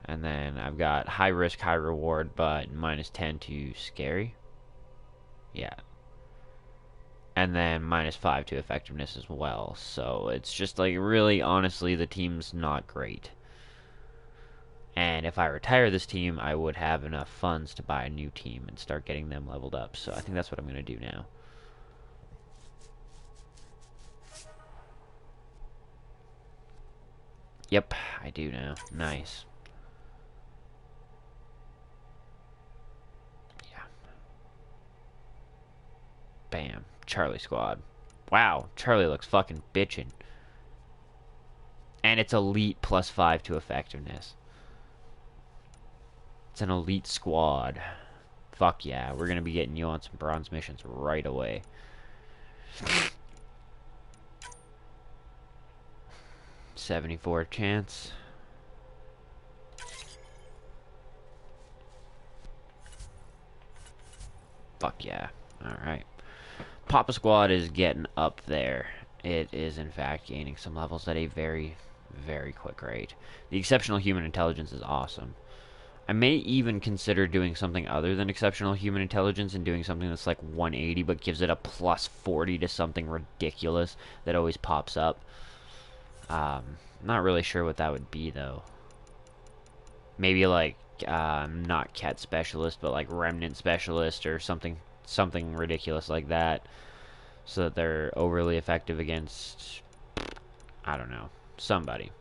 Speaker 1: And then I've got high risk, high reward, but -10 to scary. Yeah. And then -5 to effectiveness as well. So it's just like, really, honestly, the team's not great. And if I retire this team, I would have enough funds to buy a new team and start getting them leveled up. So I think that's what I'm going to do now. Yep, I do now. Nice. Bam. Charlie Squad. Wow, Charlie looks fucking bitchin'. And it's elite +5 to effectiveness. It's an elite squad. Fuck yeah, we're gonna be getting you on some bronze missions right away. $74 chance. Fuck yeah. Alright. Papa Squad is getting up there. It is, in fact, gaining some levels at a very, very quick rate. The exceptional human intelligence is awesome. I may even consider doing something other than exceptional human intelligence and doing something that's like 180 but gives it a plus 40 to something ridiculous that always pops up. Not really sure what that would be though. Maybe like not cat specialist but like remnant specialist or something ridiculous like that, so that they're overly effective against, I don't know, somebody.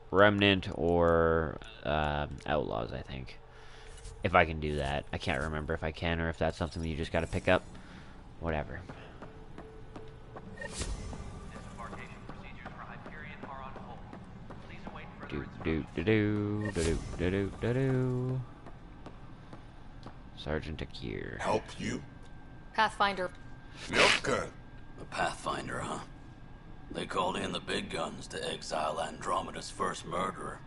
Speaker 1: Remnant or outlaws, I think. If I can do that. I can't remember if I can or if that's something that you just gotta pick up. Whatever. Do. Sergeant Akir.
Speaker 18: Help you?
Speaker 4: Pathfinder.
Speaker 18: Milker.
Speaker 19: A Pathfinder, huh? They called in the big guns to exile Andromeda's first murderer.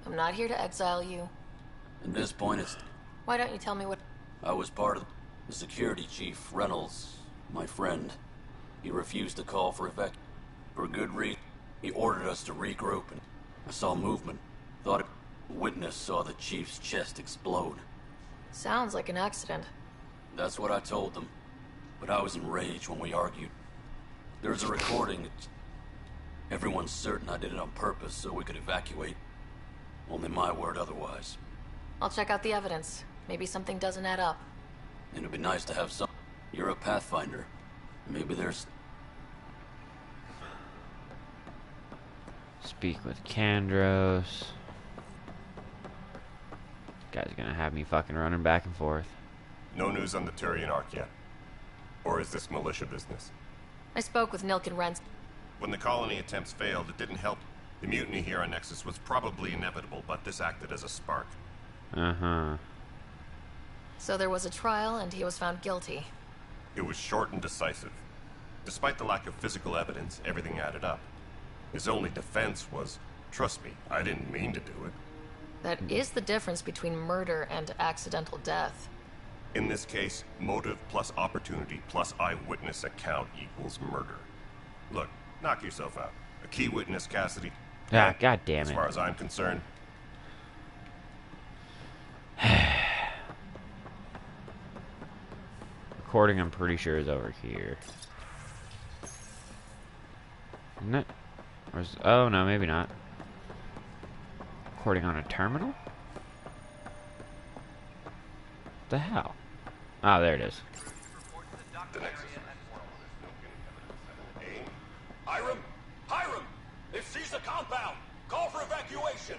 Speaker 4: I'm not here to exile you.
Speaker 19: At this point, it's...
Speaker 4: Why don't you tell me what...
Speaker 19: I was part of the security chief, Reynolds, my friend. He refused to call for evac... For good reason. He ordered us to regroup, and I saw movement. Thought a witness saw the chief's chest explode.
Speaker 4: Sounds like an accident.
Speaker 19: That's what I told them. But I was enraged when we argued. There's a recording. Everyone's certain I did it on purpose so we could evacuate. Only my word otherwise.
Speaker 4: I'll check out the evidence. Maybe something doesn't add up.
Speaker 19: And it'd be nice to have some... You're a Pathfinder. Maybe there's...
Speaker 1: Speak with Kandros. Guy's gonna have me fucking running back and forth.
Speaker 17: No news on the Turian Ark yet? Or is this militia business?
Speaker 4: I spoke with Nilken Rents.
Speaker 17: When the colony attempts failed, it didn't help. The mutiny here on Nexus was probably inevitable, but this acted as a spark.
Speaker 1: Uh-huh.
Speaker 4: So there was a trial, and he was found guilty.
Speaker 17: It was short and decisive. Despite the lack of physical evidence, everything added up. His only defense was, trust me, I didn't mean to do it.
Speaker 4: That is the difference between murder and accidental death.
Speaker 17: In this case, motive plus opportunity plus eyewitness account equals murder. Look, knock yourself out. A key witness, Cassidy.
Speaker 1: Ah, god damn it.
Speaker 17: As far as I'm concerned.
Speaker 1: Recording, I'm pretty sure, is over here. Isn't it? Or is, oh, no, maybe not. Recording on a terminal? The hell? Oh, there it is.
Speaker 18: Hiram! Hiram! They've seized the compound! Call for evacuation!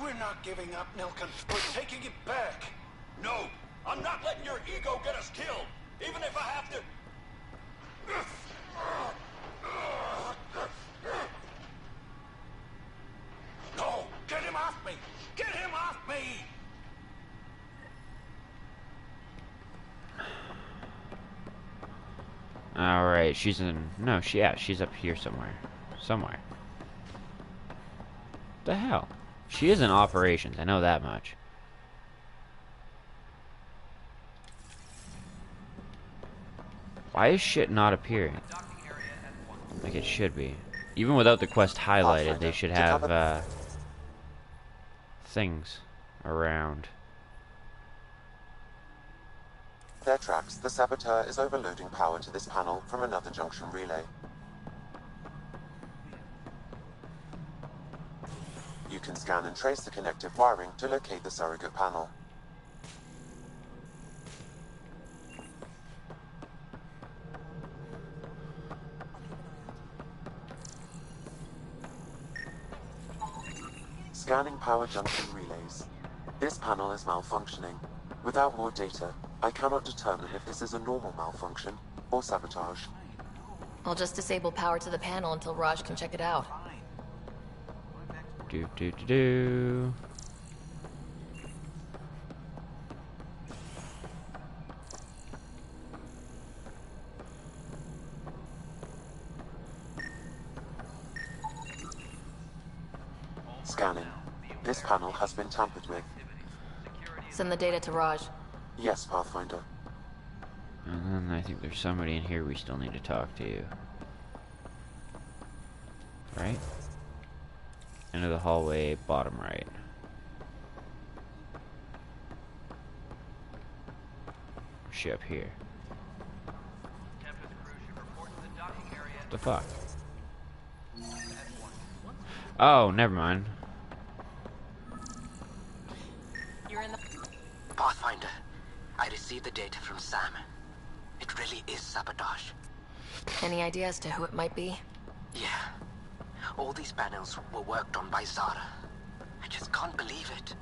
Speaker 18: We're not giving up, Nilken. We're taking it back. No! I'm not letting your ego get us killed! Even if I have to... No! Get him off me! Get him off me!
Speaker 1: Alright, she's in... No, she's up here somewhere. Somewhere. The hell? She is in operations, I know that much. Why is shit not appearing? Like it should be. Even without the quest highlighted, they should have, things around.
Speaker 5: Their tracks, the saboteur is overloading power to this panel from another junction relay. You can scan and trace the connective wiring to locate the surrogate panel. Scanning power junction relays. This panel is malfunctioning. Without more data, I cannot determine if this is a normal malfunction or sabotage.
Speaker 4: I'll just disable power to the panel until Raj can check it out.
Speaker 1: Do.
Speaker 5: Scanning. This panel has been tampered with.
Speaker 4: Send the data to Raj.
Speaker 5: Yes, Pathfinder.
Speaker 1: And then I think there's somebody in here we still need to talk to. Right? Into the hallway, bottom right. Or she up here? What the fuck? Oh, never mind.
Speaker 6: You're in the Pathfinder. I received the data from Sam. It really is sabotage.
Speaker 4: Any idea as to who it might be?
Speaker 6: Yeah. All these panels were worked on by Zara. I just can't believe it.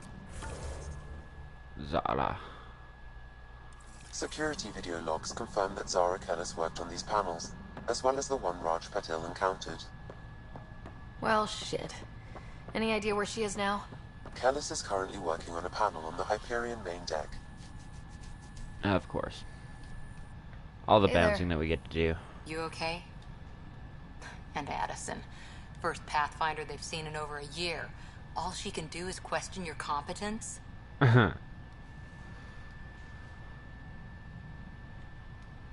Speaker 1: Zara.
Speaker 5: Security video logs confirm that Zara Kellis worked on these panels, as well as the one Raj Patil encountered.
Speaker 4: Well, shit. Any idea where she is now?
Speaker 5: Kellis is currently working on a panel on the Hyperion main deck.
Speaker 1: Of course. All the
Speaker 2: Hey there.
Speaker 1: bouncing that we get to do.
Speaker 2: You okay? And Addison. First Pathfinder they've seen in over a year. All she can do is question your competence?
Speaker 4: I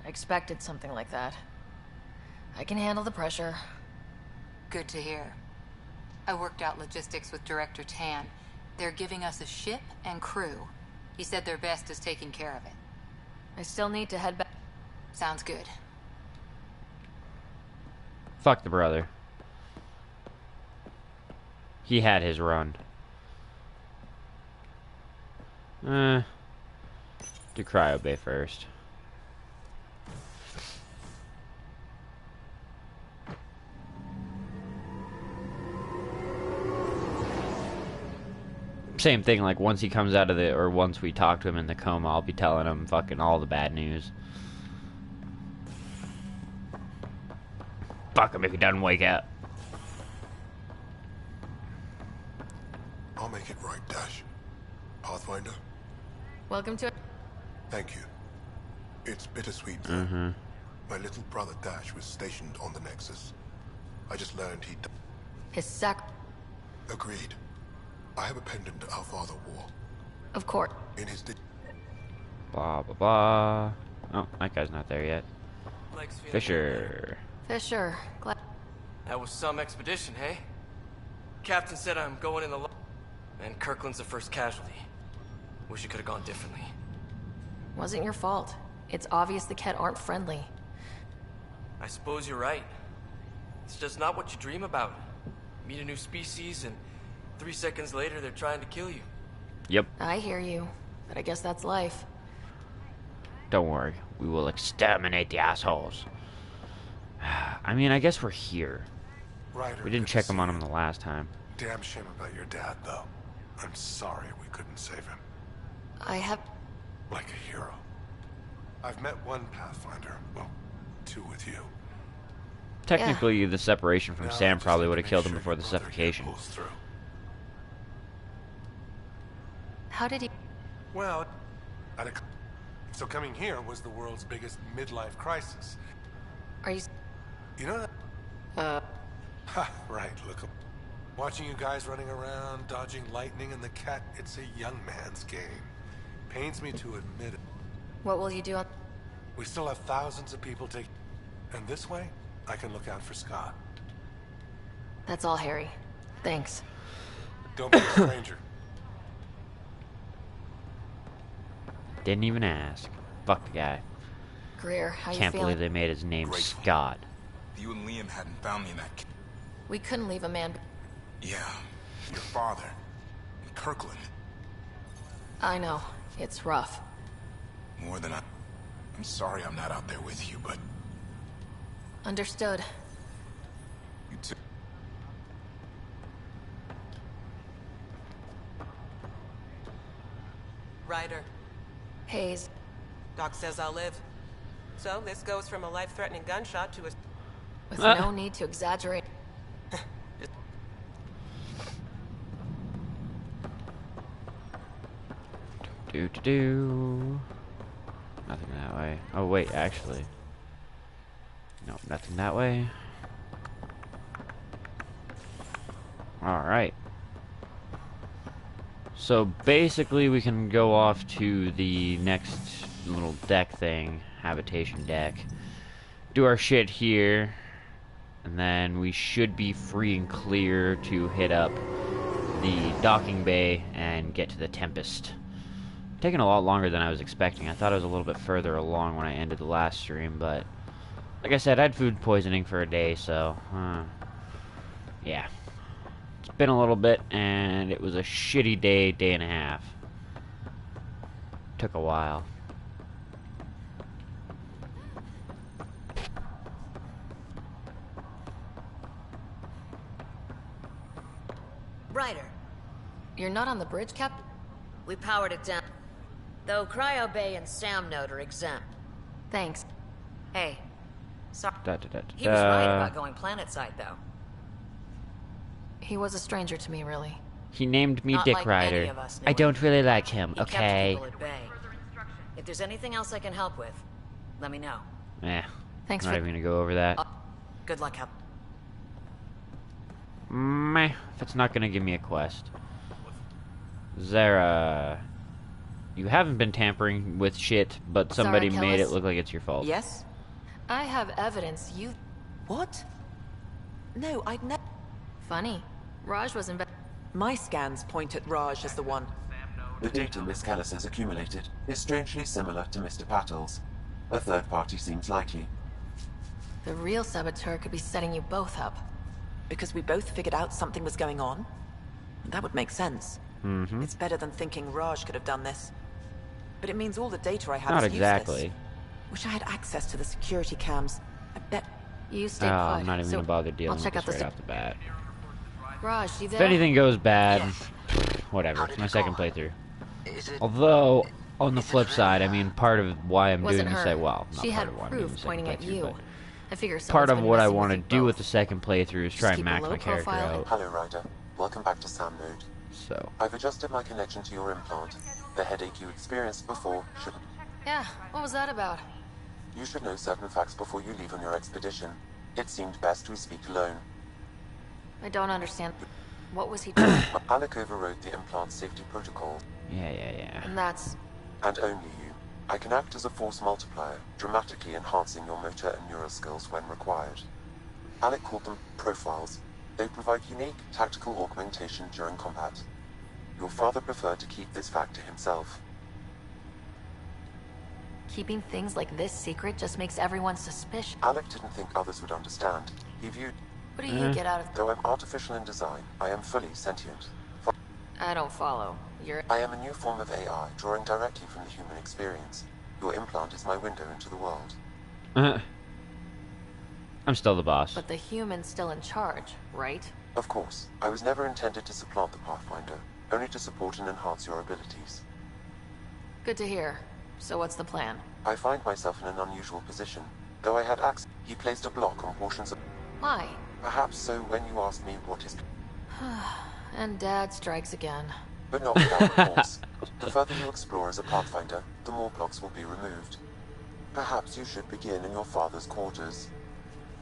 Speaker 4: expected something like that. I can handle the pressure.
Speaker 2: Good to hear. I worked out logistics with Director Tan. They're giving us a ship and crew. He said their best is taking care of it.
Speaker 4: I still need to head back.
Speaker 2: Sounds good.
Speaker 1: Fuck the brother. He had his run. Do cryo bay first. Same thing, like once he comes out of the, or once we talk to him in the coma, I'll be telling him fucking all the bad news. Fuck him if he doesn't wake up.
Speaker 20: I'll make it right, Dash. Pathfinder,
Speaker 4: Welcome to...
Speaker 20: thank you. It's bittersweet, though. My little brother Dash was stationed on the Nexus. I just learned he'd...
Speaker 4: His sac...
Speaker 20: Agreed. I have a pendant our father wore.
Speaker 4: Of course.
Speaker 20: In his...
Speaker 1: Blah, blah, blah. Oh, that guy's not there yet.
Speaker 21: Legs feeling
Speaker 1: Fisher.
Speaker 4: Fisher, glad...
Speaker 21: That was some expedition, hey? Captain said I'm going in the... And Kirkland's the first casualty. Wish it could have gone differently.
Speaker 4: Wasn't your fault. It's obvious the Ket aren't friendly.
Speaker 21: I suppose you're right. It's just not what you dream about. Meet a new species and 3 seconds later they're trying to kill you.
Speaker 1: Yep.
Speaker 4: I hear you, but I guess that's life.
Speaker 1: Don't worry. We will exterminate the assholes. I mean, I guess we're here.
Speaker 20: Ryder,
Speaker 1: We didn't check him on him the last time.
Speaker 20: Damn shame about your dad, though. I'm sorry we couldn't save him.
Speaker 4: I have...
Speaker 20: Like a hero. I've met one Pathfinder. Well, 2 with you.
Speaker 1: Technically, the separation from
Speaker 20: Now I
Speaker 1: Sam
Speaker 20: just
Speaker 1: probably
Speaker 20: need
Speaker 1: would
Speaker 20: to
Speaker 1: have
Speaker 20: make
Speaker 1: killed him
Speaker 20: sure
Speaker 1: before
Speaker 20: your
Speaker 1: the
Speaker 20: brother
Speaker 1: suffocation.
Speaker 20: pulls through.
Speaker 4: How did he...
Speaker 20: Well, so coming here was the world's biggest midlife crisis.
Speaker 4: Are you...
Speaker 20: You know that? Ha, right, look. Watching you guys running around, dodging lightning and the cat, it's a young man's game. Pains me to admit it.
Speaker 4: What will you do on...
Speaker 20: We still have thousands of people take... And this way, I can look out for Scott.
Speaker 4: That's all, Harry. Thanks.
Speaker 20: Don't be a stranger.
Speaker 1: Didn't even ask. Fuck the guy.
Speaker 4: Greer, how you
Speaker 1: Can't
Speaker 4: feeling?
Speaker 1: believe they made his name
Speaker 14: Grateful.
Speaker 1: Scott.
Speaker 14: You and Liam hadn't found me in that...
Speaker 4: We couldn't leave a man...
Speaker 14: Yeah, your father. And Kirkland.
Speaker 4: I know. It's rough.
Speaker 14: More than I'm sorry I'm not out there with you, but...
Speaker 4: Understood.
Speaker 14: You too.
Speaker 22: Ryder.
Speaker 4: Hayes.
Speaker 22: Doc says I'll live. So this goes from a life-threatening gunshot to a...
Speaker 4: With no need to exaggerate.
Speaker 1: Do. Nothing that way. Oh wait, actually. Nope, nothing that way. Alright. So basically we can go off to the next little deck thing. Habitation deck. Do our shit here. And then we should be free and clear to hit up the docking bay and get to the Tempest. Taking a lot longer than I was expecting. I thought I was a little bit further along when I ended the last stream, but like I said, I had food poisoning for a day, so yeah. It's been a little bit, and it was a shitty day and a half. Took a while.
Speaker 4: Ryder.
Speaker 3: You're not on the bridge, Captain?
Speaker 4: We powered it down. Though Cryo Bay and Sam Node are exempt.
Speaker 3: Thanks.
Speaker 4: Hey. Sorry.
Speaker 1: Da, da, da, da,
Speaker 4: He was right
Speaker 1: da.
Speaker 4: about going planetside, though.
Speaker 3: He was a stranger to me, really.
Speaker 1: He named me
Speaker 4: Not
Speaker 1: Dick
Speaker 4: like
Speaker 1: Ryder.
Speaker 4: any of us knew
Speaker 1: I
Speaker 4: him.
Speaker 1: don't really like him,
Speaker 4: He kept
Speaker 1: okay?
Speaker 4: people at bay. If there's anything else I can help with, let me know.
Speaker 3: Thanks
Speaker 1: Not
Speaker 3: for...
Speaker 1: even gonna go over that.
Speaker 4: Good luck, Cap.
Speaker 1: Meh, if it's not gonna give me a quest. Zara, you haven't been tampering with shit, but somebody
Speaker 3: Zara
Speaker 1: made it
Speaker 3: Kellis?
Speaker 1: look like it's your fault.
Speaker 10: Yes?
Speaker 3: I have evidence you...
Speaker 10: What? No, I'd never...
Speaker 3: Funny. Raj was
Speaker 10: My scans point at Raj as the one.
Speaker 5: The data Miss Kellis has accumulated is strangely similar to Mr. Patel's. A third party seems likely.
Speaker 3: The real saboteur could be setting you both up.
Speaker 10: Because we both figured out something was going on? That would make sense.
Speaker 1: Mm-hmm.
Speaker 10: It's better than thinking Raj could have done this. But it means all the data I have
Speaker 1: Not
Speaker 10: is
Speaker 1: exactly.
Speaker 10: useless. Wish I had access to the security cams. I bet...
Speaker 3: You stay
Speaker 1: Oh,
Speaker 3: put.
Speaker 1: I'm not even
Speaker 3: so
Speaker 1: gonna bother dealing
Speaker 3: I'll check
Speaker 1: with
Speaker 3: out
Speaker 1: this
Speaker 3: the
Speaker 1: right off the bat.
Speaker 3: Raj, you
Speaker 1: If
Speaker 3: there?
Speaker 1: anything goes bad, whatever. It's my second playthrough. Although, on the flip side, I mean, part of why I'm
Speaker 3: Wasn't
Speaker 1: doing this,
Speaker 3: her.
Speaker 1: well, not
Speaker 3: She
Speaker 1: part
Speaker 3: had
Speaker 1: of why I'm doing
Speaker 3: proof
Speaker 1: the
Speaker 3: pointing
Speaker 1: second
Speaker 3: at
Speaker 1: playthrough,
Speaker 3: you.
Speaker 1: but
Speaker 3: I figure
Speaker 1: part
Speaker 3: someone's
Speaker 1: of
Speaker 3: been
Speaker 1: what I
Speaker 3: messing
Speaker 1: want to
Speaker 3: with you
Speaker 1: do
Speaker 3: both.
Speaker 1: with the second playthrough is try and
Speaker 3: keep a
Speaker 1: max
Speaker 3: low
Speaker 1: my character
Speaker 3: profile.
Speaker 1: out.
Speaker 5: Hello, Ryder. Welcome back to Sam Node.
Speaker 1: So,
Speaker 5: I've adjusted my connection to your implant. The headache you experienced before should...
Speaker 3: Yeah, what was that about?
Speaker 5: You should know certain facts before you leave on your expedition. It seemed best we speak alone.
Speaker 3: I don't understand. What was he doing?
Speaker 5: Alec overrode the implant safety protocol.
Speaker 1: yeah.
Speaker 3: And that's...
Speaker 5: And only you. I can act as a force multiplier, dramatically enhancing your motor and neural skills when required. Alec called them profiles. They provide unique tactical augmentation during combat. Your father preferred to keep this fact to himself.
Speaker 3: Keeping things like this secret just makes everyone suspicious.
Speaker 5: Alec didn't think others would understand. He viewed...
Speaker 3: What do you get out of...
Speaker 5: Though I'm artificial in design, I am fully sentient.
Speaker 3: I don't follow. You're...
Speaker 5: I am a new form of AI, drawing directly from the human experience. Your implant is my window into the world.
Speaker 1: I'm still the boss.
Speaker 3: But the human's still in charge, right?
Speaker 5: Of course. I was never intended to supplant the Pathfinder, only to support and enhance your abilities.
Speaker 3: Good to hear. So what's the plan?
Speaker 5: I find myself in an unusual position. Though I had access, he placed a block on portions of...
Speaker 3: Why?
Speaker 5: Perhaps so when you asked me what his...
Speaker 3: And Dad strikes again.
Speaker 5: But not without remorse. The further you explore as a Pathfinder, the more blocks will be removed. Perhaps you should begin in your father's quarters.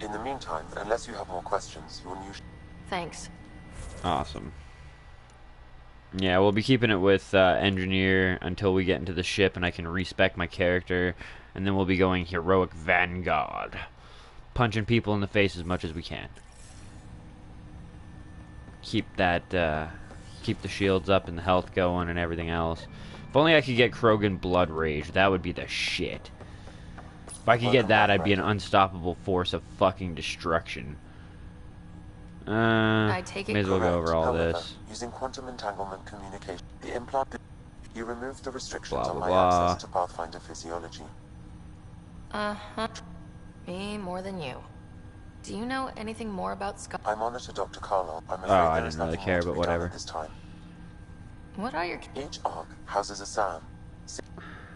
Speaker 5: In the meantime, unless you have more questions, your new...
Speaker 3: Thanks.
Speaker 1: Awesome. Yeah, we'll be keeping it with Engineer until we get into the ship and I can respec my character, and then we'll be going Heroic Vanguard. Punching people in the face as much as we can. Keep that, keep the shields up and the health going and everything else. If only I could get Krogan Blood Rage, that would be the shit. If I could get that, I'd be an unstoppable force of fucking destruction.
Speaker 3: I take it
Speaker 1: may as well go over all
Speaker 5: However,
Speaker 1: this.
Speaker 5: using quantum entanglement communication, the implant... You removed the restrictions
Speaker 1: Blah,
Speaker 5: on
Speaker 1: blah,
Speaker 5: my
Speaker 1: blah.
Speaker 5: access to Pathfinder physiology.
Speaker 3: Uh-huh. Me more than you. Do you know anything more about Scott?
Speaker 5: I monitor Dr. Carlo. I'm afraid
Speaker 1: I
Speaker 5: there is
Speaker 1: didn't really
Speaker 5: nothing
Speaker 1: care,
Speaker 5: more to
Speaker 1: but
Speaker 5: be done
Speaker 1: whatever.
Speaker 5: at this time.
Speaker 3: What are your...
Speaker 5: Each ARC houses a SAM.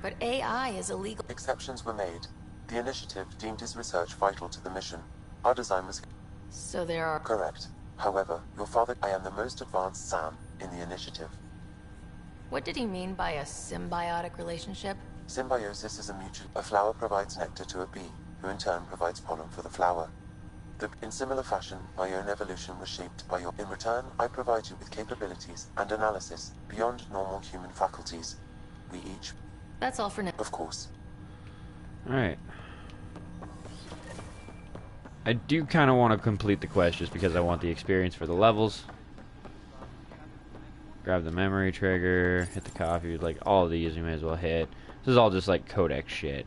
Speaker 3: But AI is illegal.
Speaker 5: Exceptions were made. The initiative deemed his research vital to the mission. Our design was...
Speaker 3: So there are...
Speaker 5: Correct. However, your father... I am the most advanced SAM in the initiative.
Speaker 3: What did he mean by a symbiotic relationship?
Speaker 5: Symbiosis is a mutual... A flower provides nectar to a bee, who in turn provides pollen for the flower. In similar fashion, my own evolution was shaped by your... In return, I provide you with capabilities and analysis beyond normal human faculties. We each...
Speaker 3: That's all for now.
Speaker 5: Of course.
Speaker 1: Alright. I do kind of want to complete the quest just because I want the experience for the levels. Grab the memory trigger, hit the coffee, like all of these you may as well hit. This is all just like codex shit.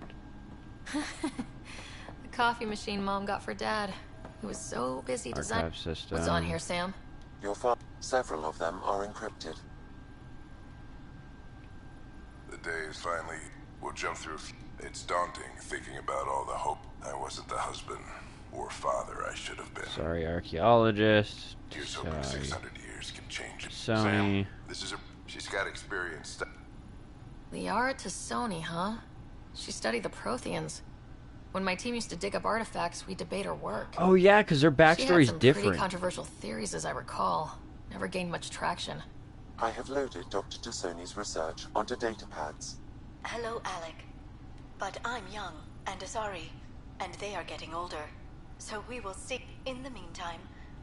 Speaker 3: The coffee machine Mom got for Dad. He was so busy designing.
Speaker 1: Archive system.
Speaker 3: What's on here, Sam?
Speaker 5: Your father. Several of them are encrypted.
Speaker 8: The day is finally... We'll jump through. It's daunting thinking about all the hope. I wasn't the husband or father I should have been.
Speaker 1: Sorry, archaeologist.
Speaker 8: Here's hoping 600 years can change it.
Speaker 1: Sony.
Speaker 8: Sam, this is she's got experience.
Speaker 3: Liara Tassoni, huh? She studied the Protheans. When my team used to dig up artifacts, we debate her work.
Speaker 1: Oh yeah, because her backstory's different.
Speaker 3: She had some pretty controversial theories, as I recall. Never gained much traction.
Speaker 5: I have loaded Dr. Tassoni's research onto data pads.
Speaker 9: Hello, Alec. But I'm young and Asari, and they are getting older. So we will see. In the meantime,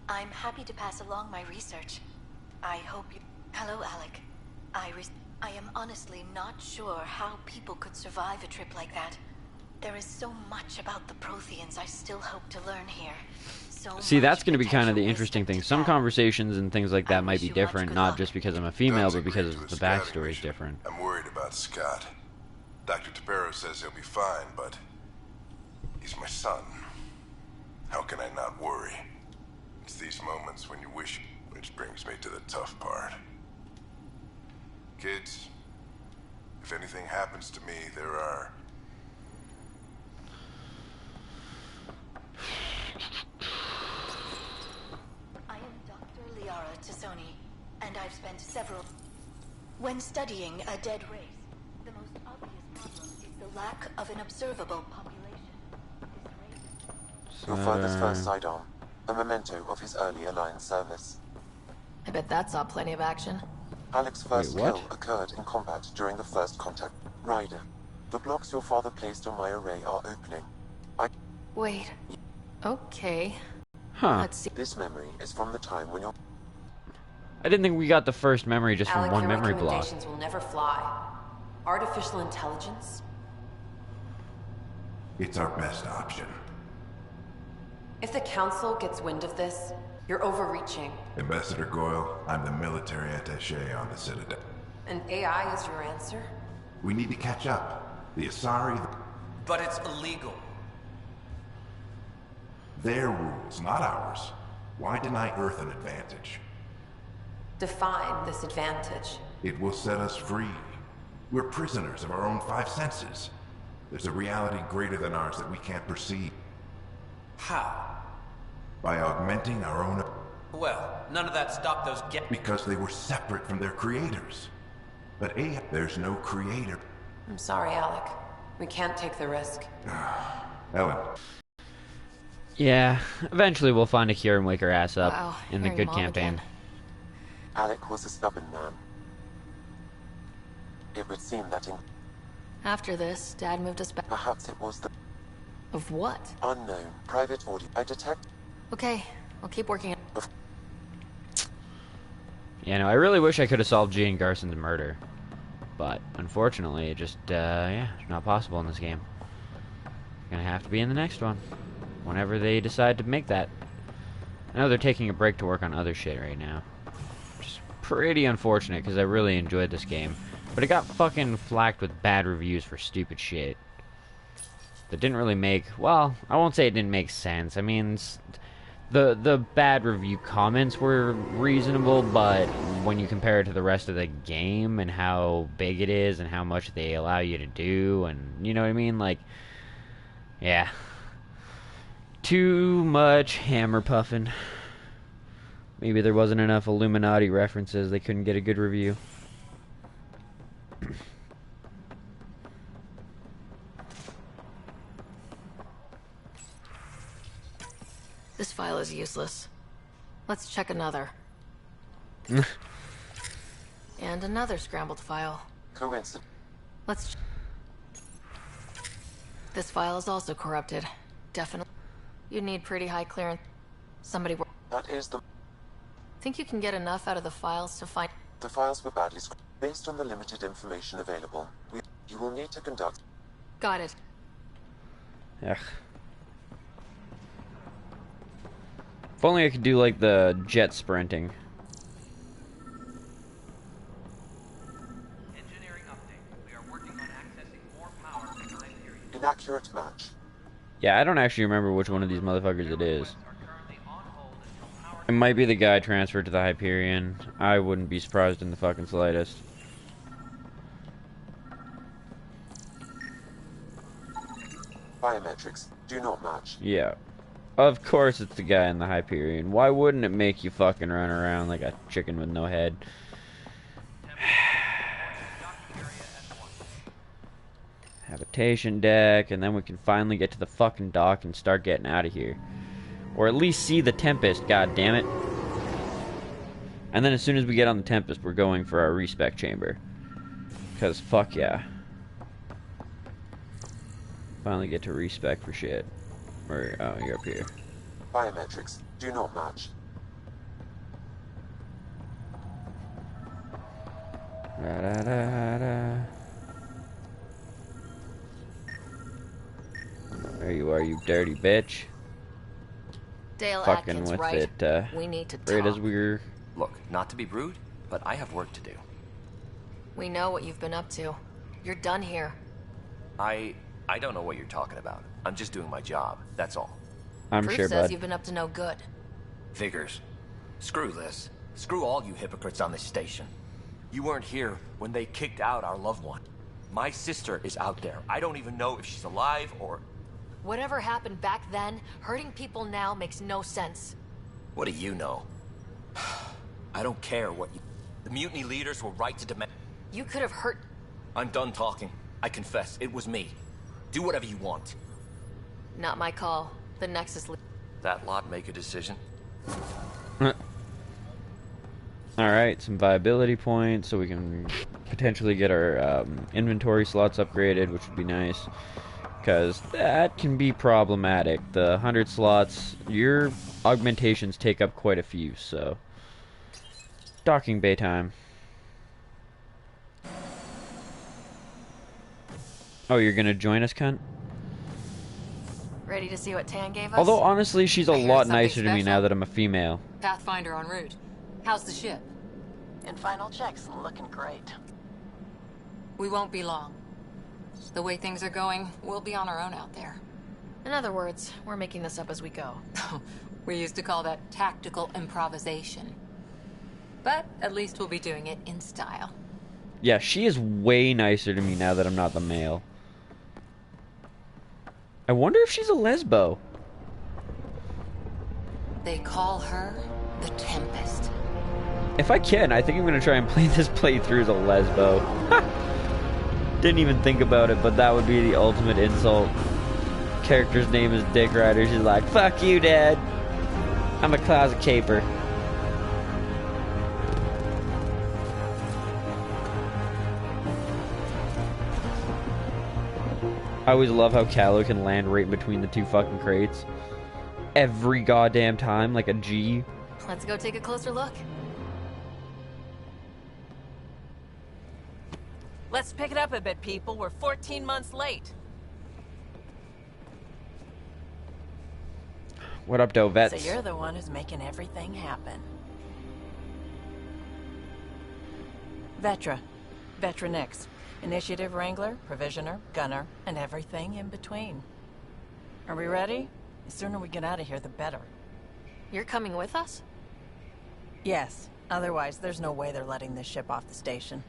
Speaker 9: I'm happy to pass along my research. I hope you... Hello, Alec. I am honestly not sure how people could survive a trip like that. There is so much about the Protheans I still hope to learn here.
Speaker 1: See, that's going to be kind of the interesting thing. Some conversations and things like that might be different, not just because I'm a female, but because the backstory is different.
Speaker 8: I'm worried about Scott. Dr. Tapero says he'll be fine, but he's my son. How can I not worry? It's these moments when you wish, which brings me to the tough part. Kids, if anything happens to me, there are...
Speaker 9: I am Dr. Liara Tassoni, and I've spent several... When studying a dead race, the most obvious problem is the lack of an observable population.
Speaker 5: Your father's first sidearm, a memento of his early Alliance service.
Speaker 3: I bet that saw plenty of action.
Speaker 5: Alec's first kill occurred in combat during the first contact. Ryder, the blocks your father placed on my array are opening.
Speaker 3: Wait. Okay.
Speaker 1: Huh.
Speaker 3: Let's see.
Speaker 5: This memory is from the time when your...
Speaker 1: I didn't think we got the first memory just from
Speaker 23: Alec,
Speaker 1: one
Speaker 23: your
Speaker 1: memory block.
Speaker 23: recommendations will never fly. Artificial intelligence?
Speaker 8: It's our best option.
Speaker 23: If the Council gets wind of this, you're overreaching.
Speaker 8: Ambassador Goyle, I'm the military attaché on the Citadel.
Speaker 23: And AI is your answer?
Speaker 8: We need to catch up. The Asari...
Speaker 21: But it's illegal.
Speaker 8: Their rules, not ours. Why deny Earth an advantage?
Speaker 23: Define this advantage.
Speaker 8: It will set us free. We're prisoners of our own five senses. There's a reality greater than ours that we can't perceive.
Speaker 21: How?
Speaker 8: By augmenting our own...
Speaker 21: Well, none of that stopped those
Speaker 8: Because they were separate from their creators. But AI, there's no creator.
Speaker 23: I'm sorry, Alec. We can't take the risk.
Speaker 8: Ellen.
Speaker 1: Yeah, eventually we'll find a cure and wake her ass up in the good
Speaker 3: Mom
Speaker 1: campaign.
Speaker 3: again.
Speaker 5: Alec was a stubborn man. It would seem that in...
Speaker 3: After this, Dad moved us back.
Speaker 5: Perhaps it was the...
Speaker 3: Of what?
Speaker 5: Unknown private audio. I detect...
Speaker 3: Okay, I'll keep working on it.
Speaker 1: Yeah, no, I really wish I could have solved Jane Garson's murder. But, unfortunately, it just, yeah, it's not possible in this game. It's gonna have to be in the next one. Whenever they decide to make that. I know they're taking a break to work on other shit right now. Which is pretty unfortunate, because I really enjoyed this game. But it got fucking flacked with bad reviews for stupid shit. That didn't really make... Well, I won't say it didn't make sense. I mean... The bad review comments were reasonable, but when you compare it to the rest of the game and how big it is and how much they allow you to do, and you know what I mean? Like, yeah. Too much hammer puffing. Maybe there wasn't enough Illuminati references, they couldn't get a good review.
Speaker 3: This file is useless. Let's check another. And another scrambled file.
Speaker 5: Coincidence.
Speaker 3: Let's... This file is also corrupted. Definitely. You need pretty high clearance. Somebody...
Speaker 5: That is the...
Speaker 3: Think you can get enough out of the files to find...
Speaker 5: The files were badly scripted. Based on the limited information available, you will need to conduct...
Speaker 3: Got it.
Speaker 1: Ugh. If only I could do like the jet sprinting.
Speaker 5: Inaccurate match.
Speaker 1: Yeah, I don't actually remember which one of these motherfuckers it is. It might be the guy transferred to the Hyperion. I wouldn't be surprised in the fucking slightest.
Speaker 5: Biometrics do not match.
Speaker 1: Yeah. Of course it's the guy in the Hyperion. Why wouldn't it make you fucking run around like a chicken with no head? Habitation deck, and then we can finally get to the fucking dock and start getting out of here. Or at least see the Tempest, god damn it. And then as soon as we get on the Tempest, we're going for our respec chamber. Because fuck yeah. Finally get to respec for shit. Or, oh, you're up here.
Speaker 5: Biometrics do not match.
Speaker 1: There you are, you dirty bitch.
Speaker 3: Dale
Speaker 1: Fucking
Speaker 3: Atkins,
Speaker 1: with
Speaker 3: right?
Speaker 1: it,
Speaker 3: We need to
Speaker 1: right
Speaker 3: talk.
Speaker 1: as we're...
Speaker 7: Look, not to be rude, but I have work to do.
Speaker 3: We know what you've been up to. You're done here.
Speaker 7: I don't know what you're talking about. I'm just doing my job, that's all.
Speaker 1: I'm
Speaker 3: Proof
Speaker 1: sure,
Speaker 3: says
Speaker 1: bud.
Speaker 3: you've been up to no good.
Speaker 7: Figures. Screw this. Screw all you hypocrites on this station. You weren't here when they kicked out our loved one. My sister is out there. I don't even know if she's alive or...
Speaker 3: Whatever happened back then, hurting people now makes no sense.
Speaker 7: What do you know? I don't care what you... The mutiny leaders were right to demand...
Speaker 3: You could have hurt...
Speaker 7: I'm done talking. I confess, it was me. Do whatever you want.
Speaker 3: Not my call. The Nexus...
Speaker 7: That lot make a decision?
Speaker 1: Alright, some viability points so we can potentially get our inventory slots upgraded, which would be nice. Because that can be problematic. The 100 slots, your augmentations take up quite a few, so... Docking bay time. Oh, you're gonna join us, cunt?
Speaker 3: Ready to see what Tan gave us?
Speaker 1: Although, honestly, she's a
Speaker 2: I hear
Speaker 1: lot
Speaker 2: something
Speaker 1: nicer to me now
Speaker 2: special.
Speaker 1: that I'm a female.
Speaker 2: Pathfinder en route. How's the ship?
Speaker 9: In final checks, looking great.
Speaker 2: We won't be long. The way things are going, we'll be on our own out there.
Speaker 3: In other words, we're making this up as we go.
Speaker 2: We used to call that tactical improvisation. But at least we'll be doing it in style.
Speaker 1: Yeah, she is way nicer to me now that I'm not the male. I wonder if she's a lesbo.
Speaker 2: They call her the Tempest.
Speaker 1: If I can, I think I'm gonna try and play this playthrough as a lesbo. Didn't even think about it, but that would be the ultimate insult. Character's name is Dick Ryder. She's like, fuck you, Dad. I'm a closet caper. I always love how Callow can land right between the two fucking crates. Every goddamn time, like a G.
Speaker 3: Let's go take a closer look.
Speaker 22: Let's pick it up a bit, people. We're 14 months late.
Speaker 1: What up, Dovets?
Speaker 22: So you're the one who's making everything happen. Vetra. Vetronix. Initiative Wrangler, Provisioner, Gunner, and everything in between. Are we ready? The sooner we get out of here, the better.
Speaker 3: You're coming with us?
Speaker 22: Yes. Otherwise, there's no way they're letting this ship off the station.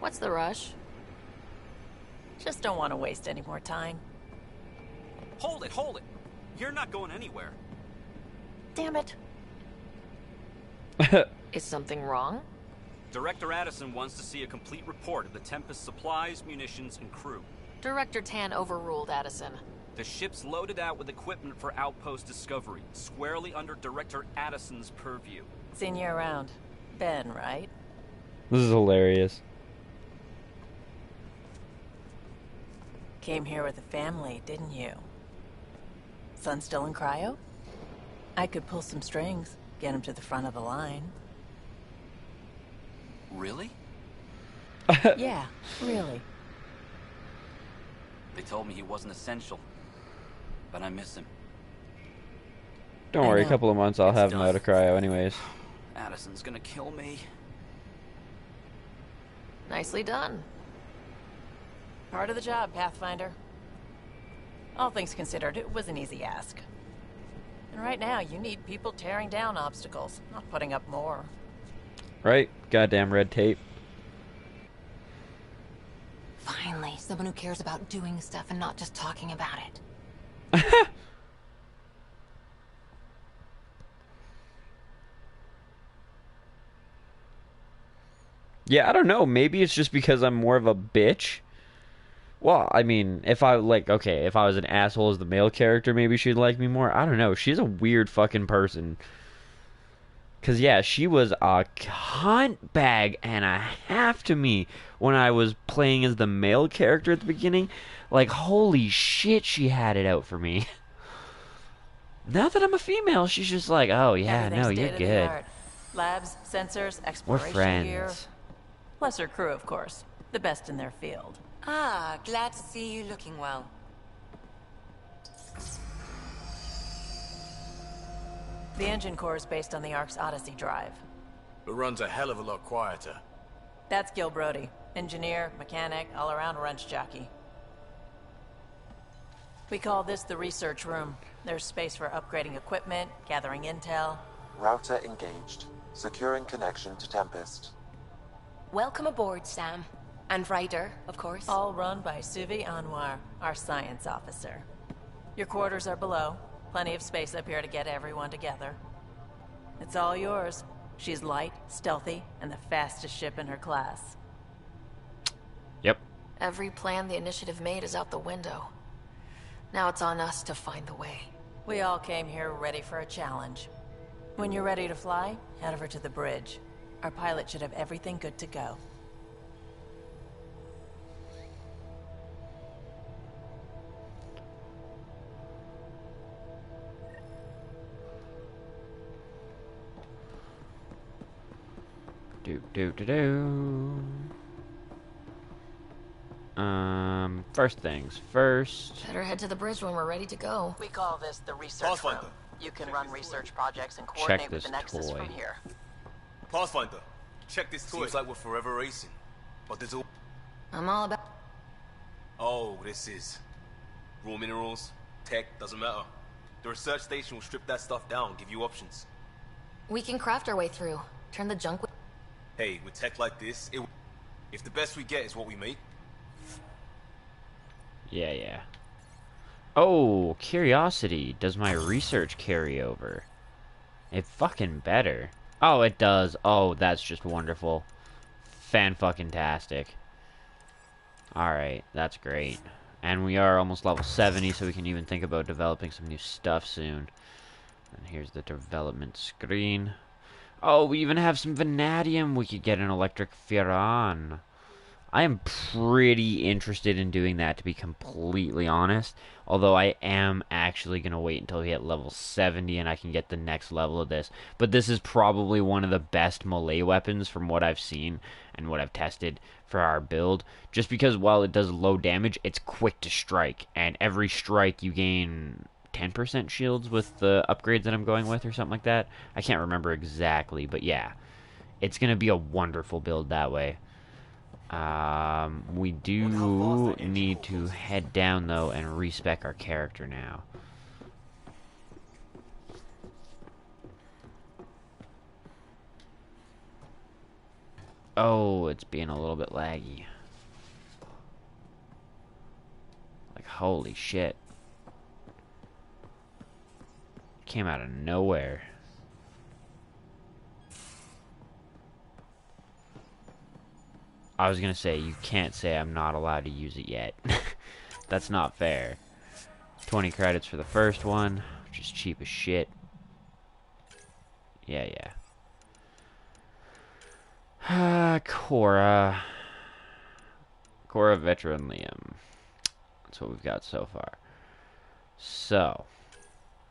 Speaker 3: What's the rush?
Speaker 22: Just don't want to waste any more time.
Speaker 11: Hold it, hold it. You're not going anywhere.
Speaker 3: Damn it. Is something wrong?
Speaker 11: Director Addison wants to see a complete report of the Tempest supplies, munitions, and crew.
Speaker 3: Director Tan overruled Addison.
Speaker 11: The ship's loaded out with equipment for outpost discovery, squarely under Director Addison's purview.
Speaker 22: Seen you around. Ben, right?
Speaker 1: This is hilarious.
Speaker 22: Came here with a family, didn't you? Son still in cryo? I could pull some strings, get him to the front of the line.
Speaker 19: Really?
Speaker 22: Yeah, really.
Speaker 19: They told me he wasn't essential, but I miss him.
Speaker 1: Don't worry, a couple of months I'll have him out of cryo anyways.
Speaker 11: Addison's gonna kill me.
Speaker 3: Nicely done.
Speaker 22: Part of the job, Pathfinder. All things considered, it was an easy ask. And right now, you need people tearing down obstacles, not putting up more.
Speaker 1: Right? Goddamn red tape.
Speaker 2: Finally, someone who cares about doing stuff and not just talking about it.
Speaker 1: Yeah, I don't know. Maybe it's just because I'm more of a bitch. Well, I mean, if I if I was an asshole as the male character, maybe she'd like me more. I don't know. She's a weird fucking person. Cause yeah, she was a cunt bag and a half to me when I was playing as the male character at the beginning. Like, holy shit, she had it out for me. Now that I'm a female, she's just like, oh yeah, no, you're good.
Speaker 22: Labs, sensors,
Speaker 1: We're
Speaker 22: exploration gear.
Speaker 1: friends.
Speaker 22: Plus her crew, of course. The best in their field.
Speaker 4: Ah, glad to see you looking well.
Speaker 22: The engine core is based on the Ark's Odyssey drive.
Speaker 12: It runs a hell of a lot quieter.
Speaker 22: That's Gil Brody. Engineer, mechanic, all-around wrench jockey. We call this the research room. There's space for upgrading equipment, gathering intel.
Speaker 5: Router engaged. Securing connection to Tempest.
Speaker 4: Welcome aboard, Sam. And Ryder, of course.
Speaker 22: All run by Suvi Anwar, our science officer. Your quarters are below. Plenty of space up here to get everyone together. It's all yours. She's light, stealthy, and the fastest ship in her class.
Speaker 1: Yep.
Speaker 3: Every plan the Initiative made is out the window. Now it's on us to find the way.
Speaker 22: We all came here ready for a challenge. When you're ready to fly, head over to the bridge. Our pilot should have everything good to go.
Speaker 1: First things first.
Speaker 3: Better head to the bridge when we're ready to go.
Speaker 22: We call this the research room. You can run research projects and coordinate with the Nexus from here.
Speaker 12: Pathfinder, check this toy. Seems like we're forever racing. But there's all...
Speaker 3: I'm all about...
Speaker 12: Oh, this is... raw minerals, tech, doesn't matter. The research station will strip that stuff down, give you options.
Speaker 3: We can craft our way through. Turn the junk...
Speaker 12: Hey, with tech like this, if the best we get is what we make...
Speaker 1: Yeah. Oh, curiosity. Does my research carry over? It fucking better. Oh, it does. Oh, that's just wonderful. Fan-fucking-tastic. Alright, that's great. And we are almost level 70, so we can even think about developing some new stuff soon. And here's the development screen. Oh, we even have some vanadium. We could get an electric Firan. I am pretty interested in doing that, to be completely honest. Although I am actually going to wait until we hit level 70 and I can get the next level of this. But this is probably one of the best melee weapons from what I've seen and what I've tested for our build. Just because while it does low damage, it's quick to strike. And every strike you gain 10% shields with the upgrades that I'm going with or something like that. I can't remember exactly, but yeah. It's going to be a wonderful build that way. We do need to head down, though, and respec our character now. Oh, it's being a little bit laggy. Like, holy shit. Came out of nowhere. I was gonna say, you can't say I'm not allowed to use it yet. That's not fair. 20 credits for the first one, which is cheap as shit. Yeah. Cora, Veteran Liam. That's what we've got so far. So,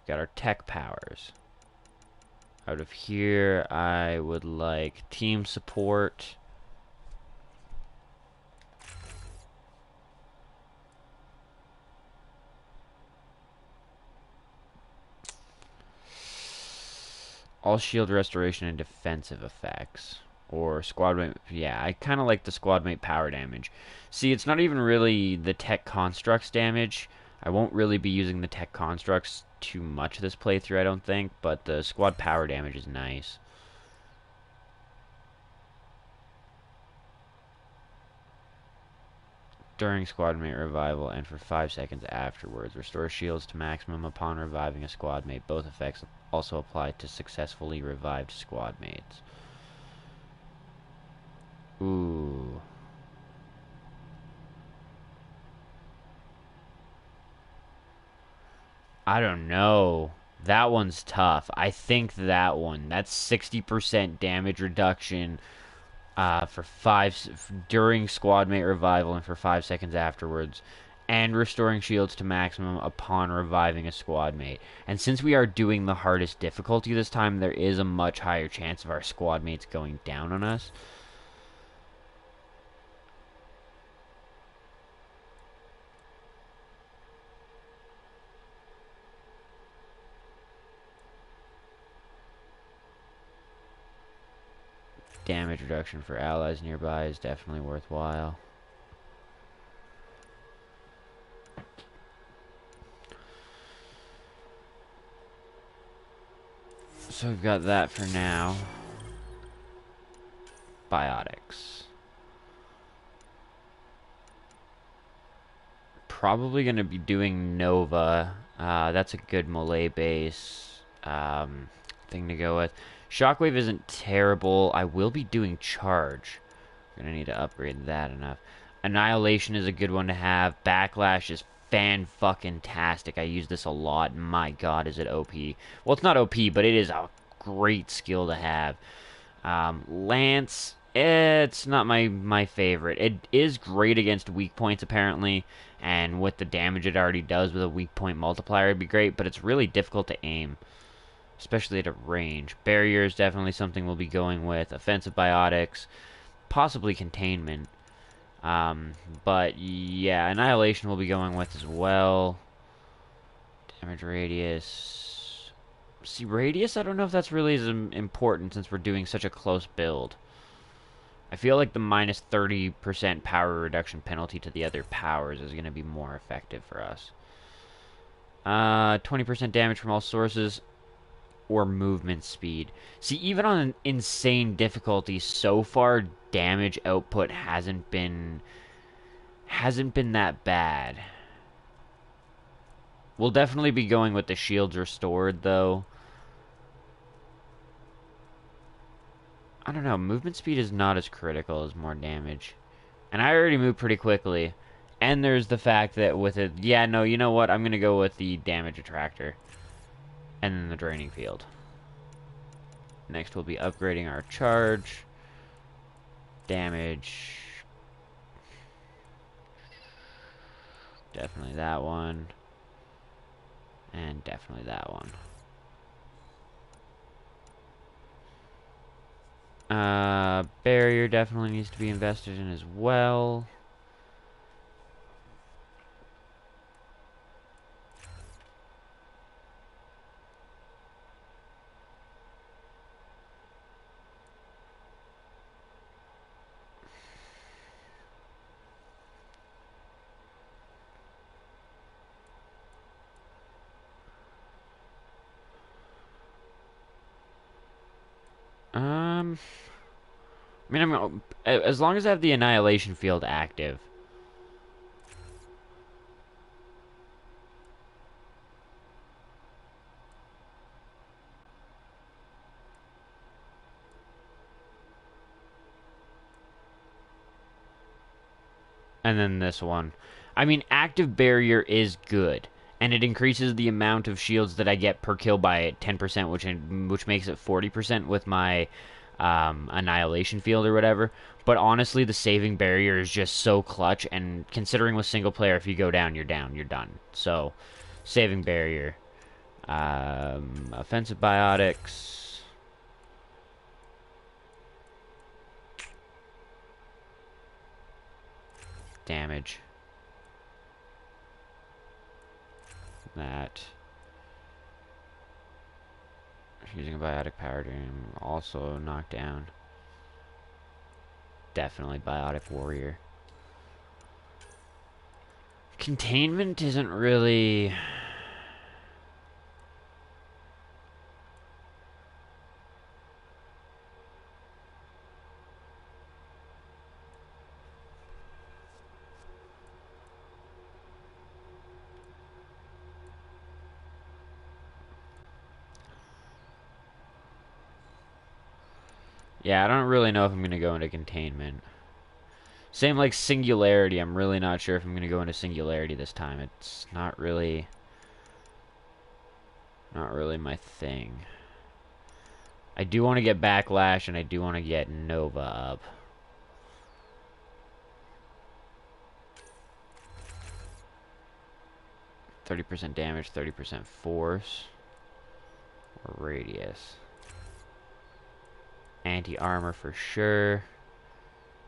Speaker 1: got our tech powers. Out of here, I would like team support. All shield restoration and defensive effects. Or squad mate. Yeah, I kind of like the squad mate power damage. See, it's not even really the tech constructs damage. I won't really be using the tech constructs too much this playthrough, I don't think. But the squad power damage is nice. During squad mate revival and for 5 seconds afterwards. Restore shields to maximum upon reviving a squad mate. Both effects also apply to successfully revived squad mates. Ooh. I don't know. That one's tough. I think that one. That's 60% damage reduction during squad mate revival and for 5 seconds afterwards, and restoring shields to maximum upon reviving a squad mate. And since we are doing the hardest difficulty this time, there is a much higher chance of our squad mates going down on us. Damage reduction for allies nearby is definitely worthwhile. So we've got that for now. Biotics. Probably going to be doing Nova. That's a good melee base thing to go with. Shockwave isn't terrible. I will be doing Charge. Gonna need to upgrade that enough. Annihilation is a good one to have. Backlash is fan-fucking-tastic. I use this a lot. My god, is it OP. Well, it's not OP, but it is a great skill to have. Lance, it's not my favorite. It is great against weak points, apparently. And with the damage it already does with a weak point multiplier, it'd be great. But it's really difficult to aim, especially at a range. Barrier is definitely something we'll be going with. Offensive biotics, possibly containment. But yeah, annihilation we'll be going with as well. Damage radius. See, radius, I don't know if that's really as important since we're doing such a close build. I feel like the minus 30% power reduction penalty to the other powers is going to be more effective for us. 20% damage from all sources or movement speed. See, even on an insane difficulty, so far damage output hasn't been that bad. We'll definitely be going with the shields restored, though. I don't know, movement speed is not as critical as more damage. And I already move pretty quickly. And there's the fact that with it, yeah, no, you know what? I'm going to go with the damage attractor. And then the draining field. Next we'll be upgrading our charge. Damage. Definitely that one. And definitely that one. Barrier definitely needs to be invested in as well. I mean, as long as I have the annihilation field active. And then this one. I mean, active barrier is good. And it increases the amount of shields that I get per kill by 10%, which makes it 40% with my annihilation field or whatever. But honestly, the saving barrier is just so clutch, and considering with single player, if you go down, you're done. So, saving barrier. Offensive biotics. Damage. That. Using a biotic power dream. Also knocked down. Definitely biotic warrior. Containment isn't really... Yeah, I don't really know if I'm going to go into containment. Same like singularity. I'm really not sure if I'm going to go into singularity this time. It's not really my thing. I do want to get backlash and I do want to get Nova up. %30 damage, 30% force, or radius. Anti-armor for sure.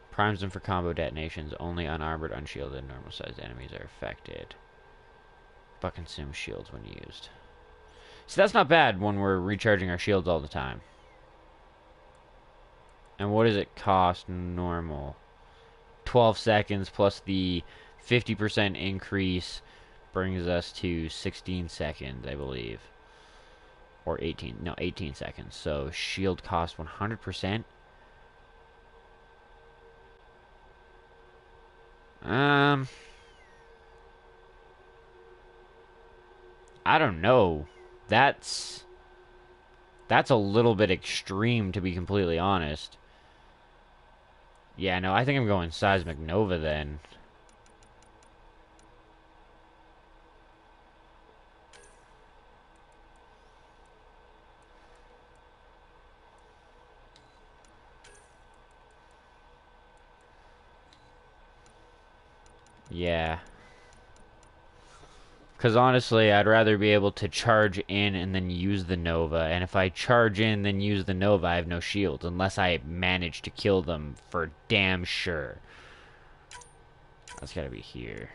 Speaker 1: Primes them for combo detonations. Only unarmored, unshielded, normal-sized enemies are affected. But consume shields when used. See, that's not bad when we're recharging our shields all the time. And what does it cost normal? 12 seconds plus the 50% increase brings us to 16 seconds, I believe. Or 18 seconds. So shield cost 100%. I don't know. That's a little bit extreme, to be completely honest. Yeah, no, I think I'm going Seismic Nova then. Yeah. Because honestly, I'd rather be able to charge in and then use the Nova. And if I charge in then use the Nova, I have no shields. Unless I manage to kill them for damn sure. That's gotta be here.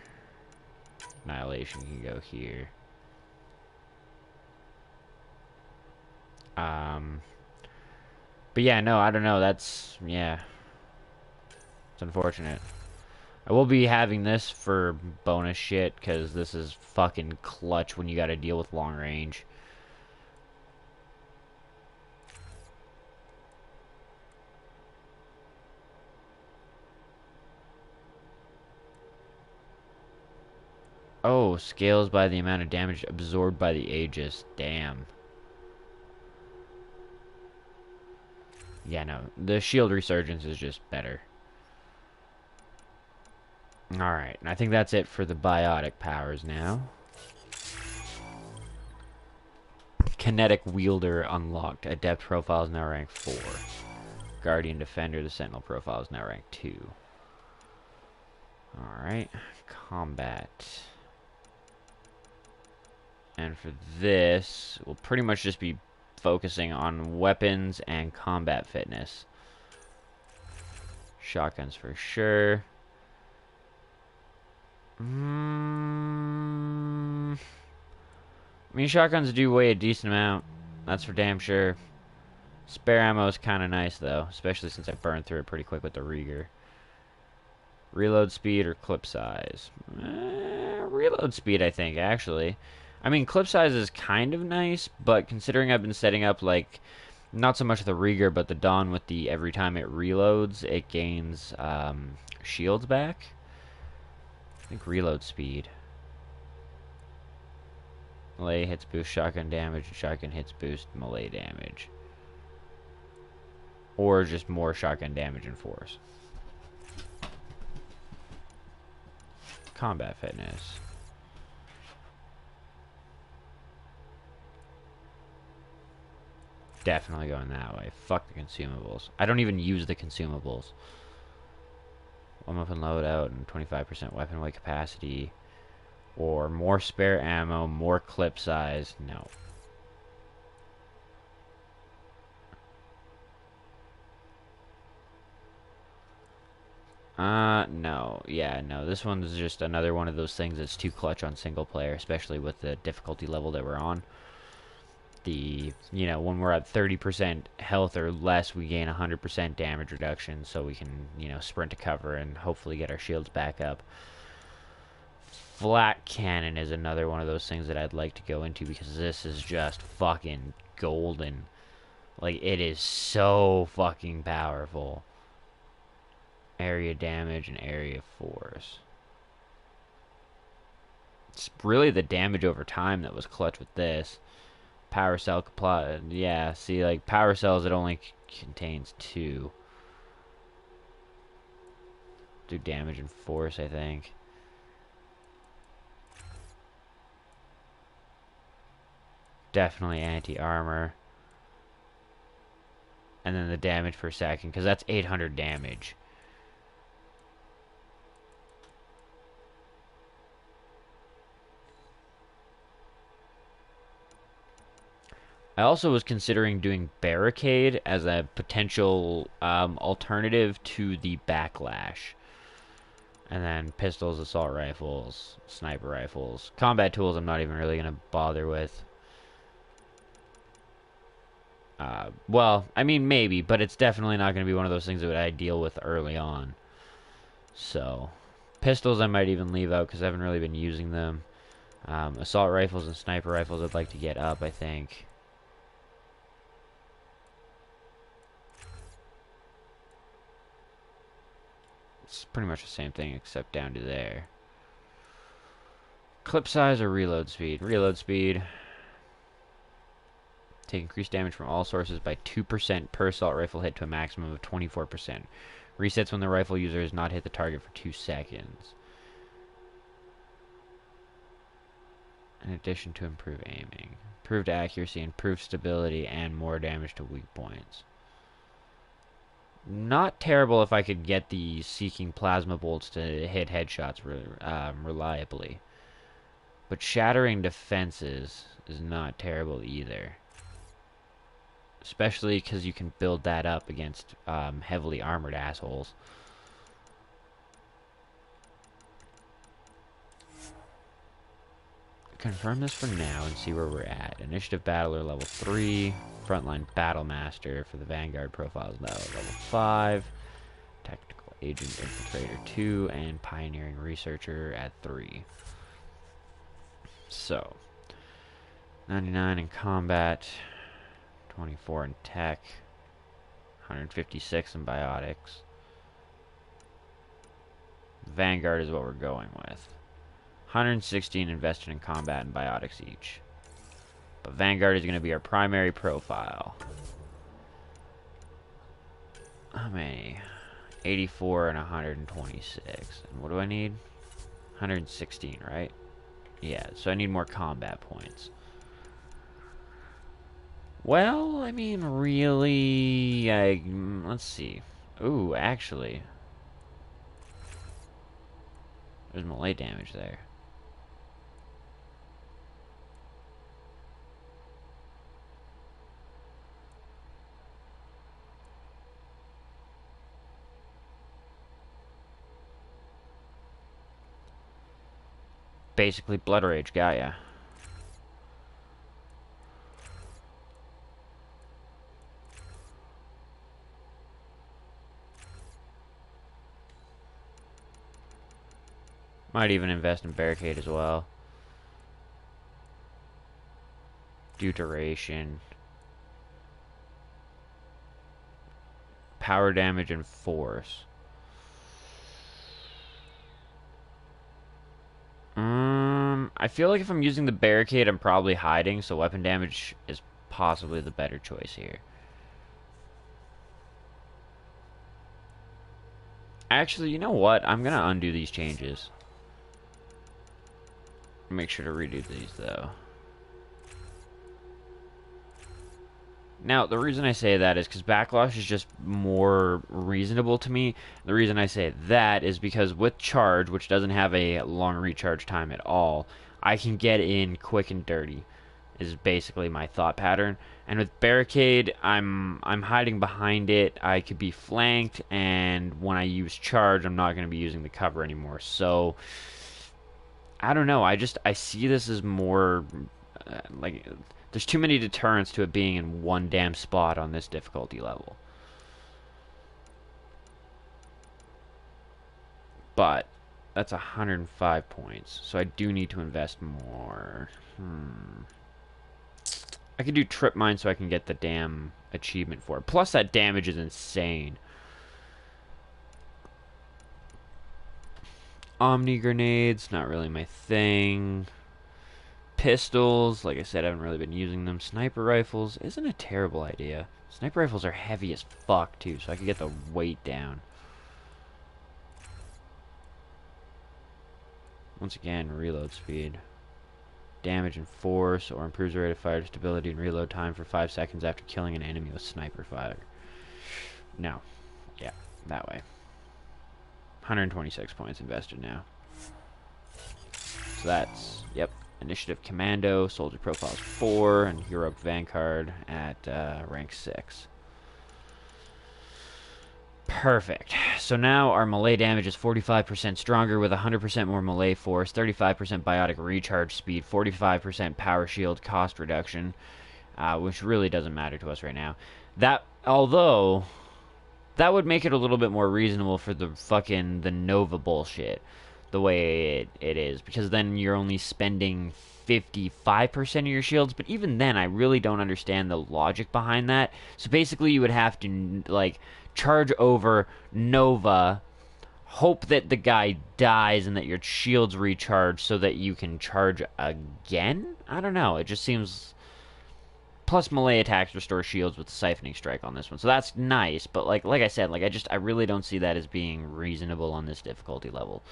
Speaker 1: Annihilation can go here. But yeah, no, I don't know. That's, yeah. It's unfortunate. I will be having this for bonus shit, because this is fucking clutch when you gotta deal with long range. Oh, scales by the amount of damage absorbed by the Aegis. Damn. Yeah, no. The shield resurgence is just better. Alright, and I think that's it for the biotic powers now. Kinetic Wielder unlocked. Adept profile is now rank 4. Guardian Defender, the Sentinel profile is now rank 2. Alright, combat. And for this, we'll pretty much just be focusing on weapons and combat fitness. Shotguns for sure. I mean, shotguns do weigh a decent amount. That's for damn sure. Spare ammo is kind of nice, though. Especially since I burned through it pretty quick with the Rieger. Reload speed or clip size? Reload speed, I think, actually. I mean, clip size is kind of nice, but considering I've been setting up, like, not so much the Rieger, but the Dawn with the every time it reloads, it gains shields back. I think reload speed. Melee hits boost shotgun damage, and shotgun hits boost melee damage. Or just more shotgun damage and force. Combat fitness. Definitely going that way. Fuck the consumables. I don't even use the consumables. One weapon loadout and 25% weapon weight capacity. Or more spare ammo, more clip size. No. No. Yeah, no. This one's just another one of those things that's too clutch on single player, especially with the difficulty level that we're on. the, you know, when we're at 30% health or less, we gain 100% damage reduction, so we can, you know, sprint to cover and hopefully get our shields back up. Flat cannon is another one of those things that I'd like to go into, because this is just fucking golden. Like, it is so fucking powerful. Area damage and area force. It's really the damage over time that was clutch with this. Power cell, yeah, see, like, power cells, it only contains 2. Do damage and force, I think. Definitely anti-armor. And then the damage per second, because that's 800 damage. I also was considering doing Barricade as a potential alternative to the Backlash. And then pistols, assault rifles, sniper rifles. Combat tools I'm not even really going to bother with. Well, I mean, maybe, but it's definitely not going to be one of those things that I deal with early on. So, pistols I might even leave out because I haven't really been using them. Assault rifles and sniper rifles I'd like to get up, I think. It's pretty much the same thing except down to there. Clip size or reload speed? Reload speed. Take increased damage from all sources by 2% per assault rifle hit to a maximum of 24%. Resets when the rifle user has not hit the target for 2 seconds. In addition to improved aiming. Improved accuracy, improved stability, and more damage to weak points. Not terrible if I could get the Seeking Plasma Bolts to hit headshots reliably. But shattering defenses is not terrible either. Especially because you can build that up against heavily armored assholes. Confirm this for now and see where we're at. Initiative Battler level 3. Frontline Battle Master for the Vanguard profiles now level 5. Tactical Agent Infiltrator 2. And Pioneering Researcher at 3. So, 99 in combat. 24 in tech, 156 in biotics. Vanguard is what we're going with. 116 invested in combat and biotics each. But Vanguard is going to be our primary profile. How many? 84 and 126. And what do I need? 116, right? Yeah, so I need more combat points. Well, I mean, really, let's see. Ooh, actually. There's melee damage there. Basically, Blood Rage got ya. Might even invest in Barricade as well. Do duration. Power damage and force. I feel like if I'm using the Barricade, I'm probably hiding, so weapon damage is possibly the better choice here. Actually, you know what? I'm gonna undo these changes. Make sure to redo these, though. Now, the reason I say that is because Backlash is just more reasonable to me. The reason I say that is because with Charge, which doesn't have a long recharge time at all, I can get in quick and dirty, is basically my thought pattern. And with Barricade, I'm hiding behind it. I could be flanked, and when I use Charge, I'm not going to be using the cover anymore. So, I don't know. I see this as more, like, There's too many deterrents to it being in one damn spot on this difficulty level. But that's 105 points, so I do need to invest more. I could do trip mine so I can get the damn achievement for it. Plus that damage is insane. Omni grenades, not really my thing. Pistols, like I said, I haven't really been using them. Sniper rifles isn't a terrible idea. Sniper rifles are heavy as fuck too, so I can get the weight down. Once again, reload speed. Damage and force, or improves the rate of fire stability and reload time for 5 seconds after killing an enemy with sniper fire. No. Yeah, that way. 126 points invested now. So that's, yep, Initiative Commando, Soldier Profiles 4, and Heroic Vanguard at rank 6. Perfect. So now our melee damage is 45% stronger with 100% more melee force, 35% biotic recharge speed, 45% power shield cost reduction, which really doesn't matter to us right now. That, although, that would make it a little bit more reasonable for the Nova bullshit, the way it is, because then you're only spending 55% of your shields, but even then, I really don't understand the logic behind that. So basically, you would have to, like, charge over Nova, hope that the guy dies and that your shields recharge so that you can charge again? I don't know, it just seems... Plus melee attacks restore shields with the Siphoning Strike on this one, so that's nice, but like I said, like I really don't see that as being reasonable on this difficulty level.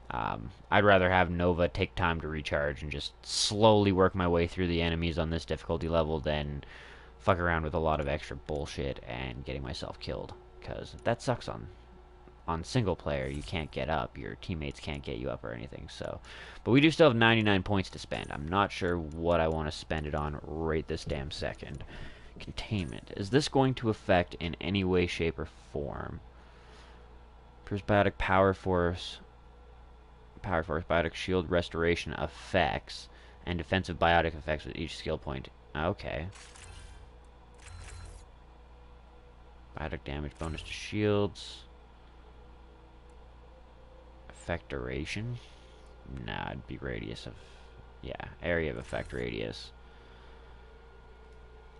Speaker 1: I'd rather have Nova take time to recharge and just slowly work my way through the enemies on this difficulty level than fuck around with a lot of extra bullshit and getting myself killed. Because that sucks on single player. You can't get up. Your teammates can't get you up or anything. So, but we do still have 99 points to spend. I'm not sure what I want to spend it on right this damn second. Containment. Is this going to affect in any way, shape, or form? Prismatic Power Force... biotic shield restoration effects, and defensive biotic effects with each skill point. Okay. Biotic damage bonus to shields. Effect duration? Nah, it'd be radius of... Yeah, area of effect radius.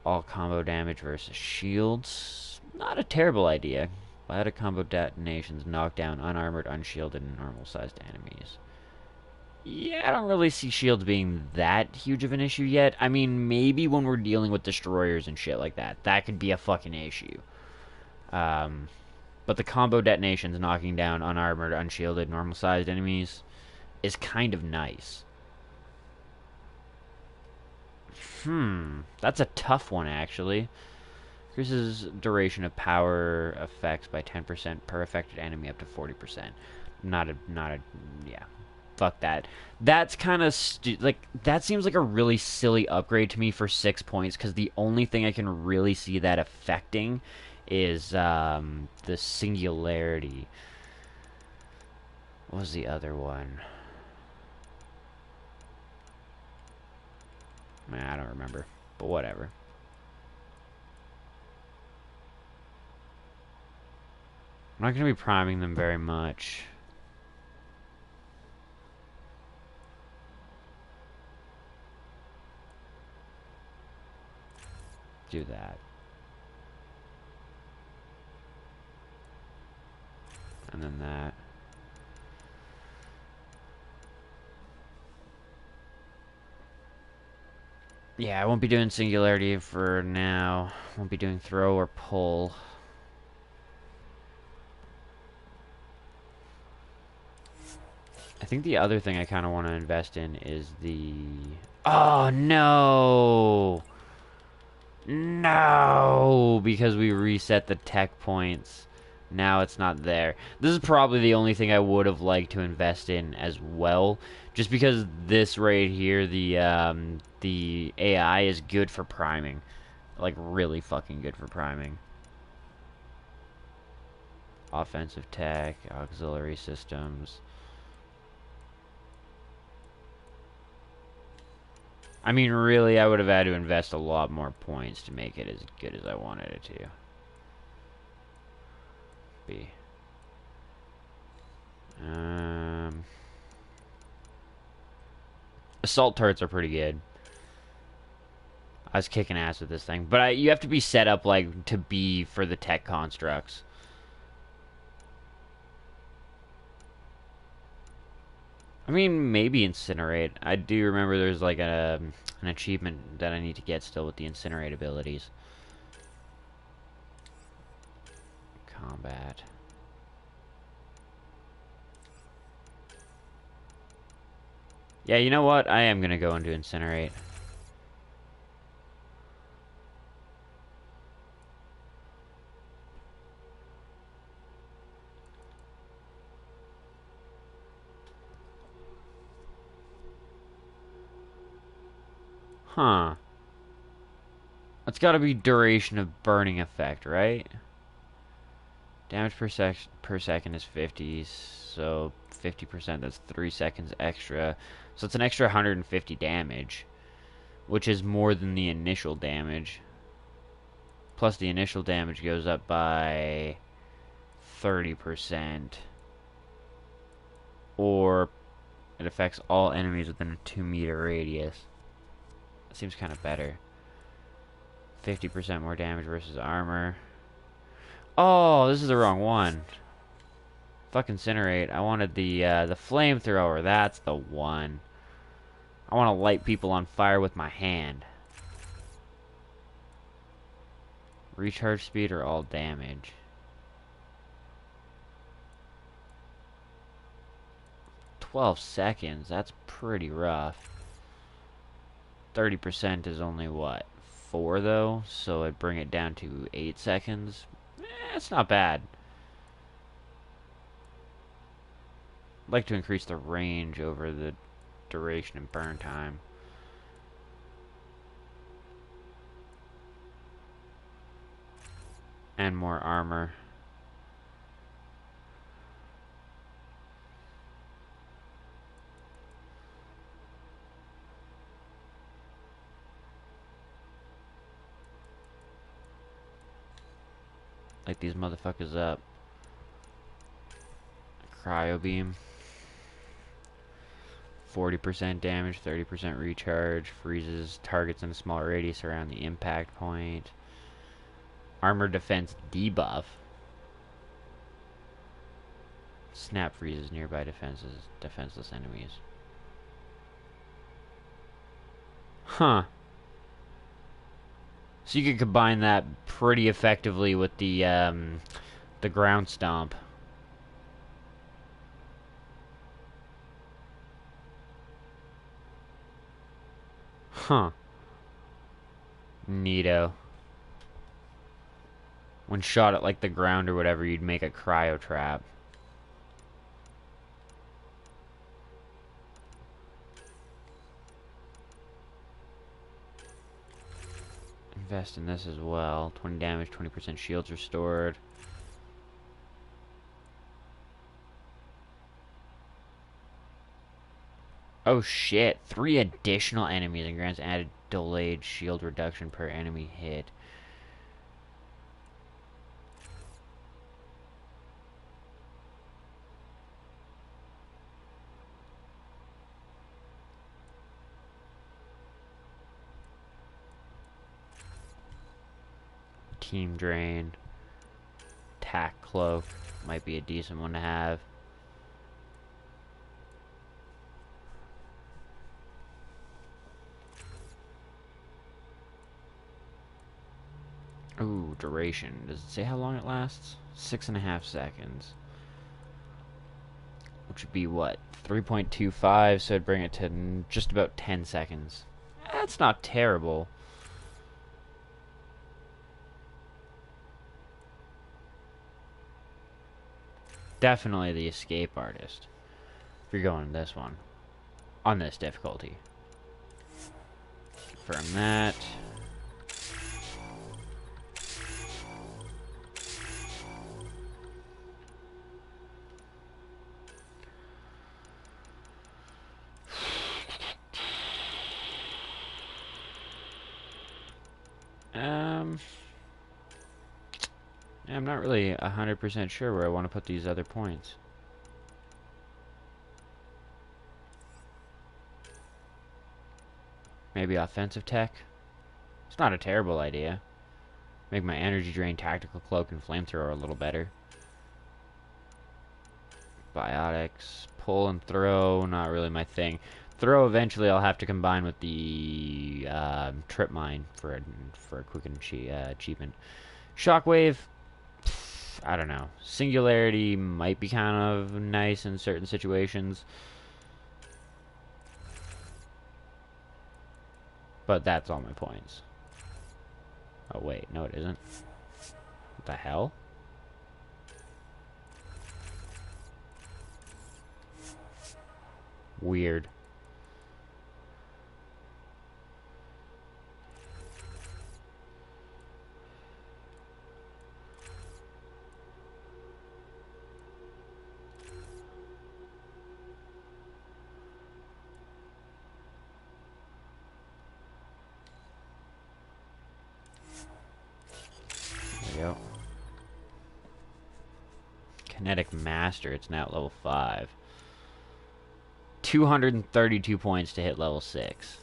Speaker 1: All combo damage versus shields. Not a terrible idea. Biotic combo detonations knock down unarmored, unshielded, and normal-sized enemies. Yeah, I don't really see shields being that huge of an issue yet. I mean, maybe when we're dealing with destroyers and shit like that. That could be a fucking issue. But the combo detonations knocking down unarmored, unshielded, normal-sized enemies is kind of nice. That's a tough one, actually. Increases duration of power effects by 10% per affected enemy up to 40%. Yeah. Fuck that. That's kind of that seems like a really silly upgrade to me for 6 points, because the only thing I can really see that affecting is the singularity. What was the other one? Man, I don't remember, but whatever. I'm not going to be priming them very much. Do that. And then that. Yeah, I won't be doing singularity for now. Won't be doing throw or pull. I think the other thing I kind of want to invest in is the... Oh, no! No! Because we reset the tech points. Now it's not there. This is probably the only thing I would have liked to invest in as well. Just because this right here, the AI is good for priming. Like, really fucking good for priming. Offensive tech, auxiliary systems. I mean, really, I would have had to invest a lot more points to make it as good as I wanted it to be. Assault turrets are pretty good. I was kicking ass with this thing, but you have to be set up like to be for the tech constructs. I mean, maybe incinerate. I do remember there's like an achievement that I need to get still with the incinerate abilities. Combat. Yeah, you know what? I am gonna go into incinerate. Huh. That's gotta be duration of burning effect, right? Damage per second is 50, so 50%, that's 3 seconds extra. So it's an extra 150 damage, which is more than the initial damage. Plus the initial damage goes up by 30%. Or it affects all enemies within a 2-meter radius. That seems kind of better. 50% more damage versus armor. Oh, this is the wrong one. Fuck incinerate. I wanted the flamethrower. That's the one. I want to light people on fire with my hand. Recharge speed or all damage? "12 seconds. That's pretty rough. 30% is only what? 4 though, so I'd bring it down to 8 seconds. It's not bad. I'd like to increase the range over the duration and burn time. And more armor. Light these motherfuckers up. Cryo beam. 40% damage, 30% recharge. Freezes targets in a small radius around the impact point. Armor defense debuff. Snap freezes nearby defenseless enemies. Huh. So you can combine that pretty effectively with the ground stomp. Huh. Neato. When shot at like the ground or whatever, you'd make a cryo trap. Invest in this as well. 20 damage, 20% shields restored. Oh shit, 3 additional enemies and grants added delayed shield reduction per enemy hit. Team drain. Tack cloak might be a decent one to have. Ooh, duration. Does it say how long it lasts? 6.5 seconds. Which would be what? 3.25, so I'd bring it to just about 10 seconds. That's not terrible. Definitely the escape artist. If you're going this one. On this difficulty. Confirm that. I'm not really 100% sure where I want to put these other points. Maybe offensive tech? It's not a terrible idea. Make my energy drain, tactical cloak, and flamethrower a little better. Biotics, pull and throw, not really my thing. Throw eventually I'll have to combine with the trip mine for a quick achievement. Shockwave, I don't know. Singularity might be kind of nice in certain situations. But that's all my points. Oh wait, no it isn't. What the hell? Weird. There we go. Kinetic Master, it's now at level 5. 232 points to hit level 6.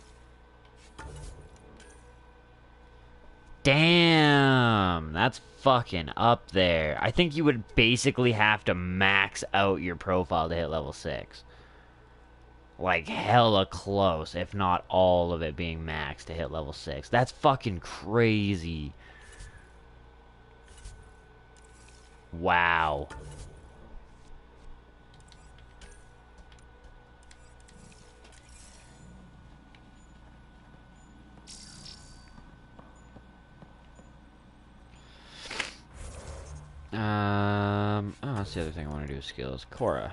Speaker 1: Damn, that's fucking up there. I think you would basically have to max out your profile to hit level 6. Like, hella close, if not all of it being maxed to hit level 6. That's fucking crazy. Wow. Oh, that's the other thing I want to do with skills. Cora.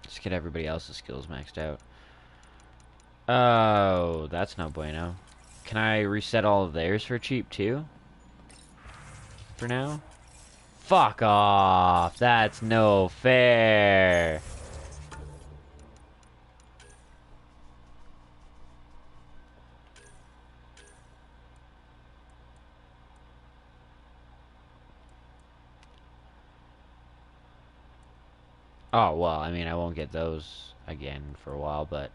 Speaker 1: Let's get everybody else's skills maxed out. Oh, that's no bueno. Can I reset all of theirs for cheap, too? For now? Fuck off! That's no fair! Oh, well, I mean, I won't get those again for a while, but...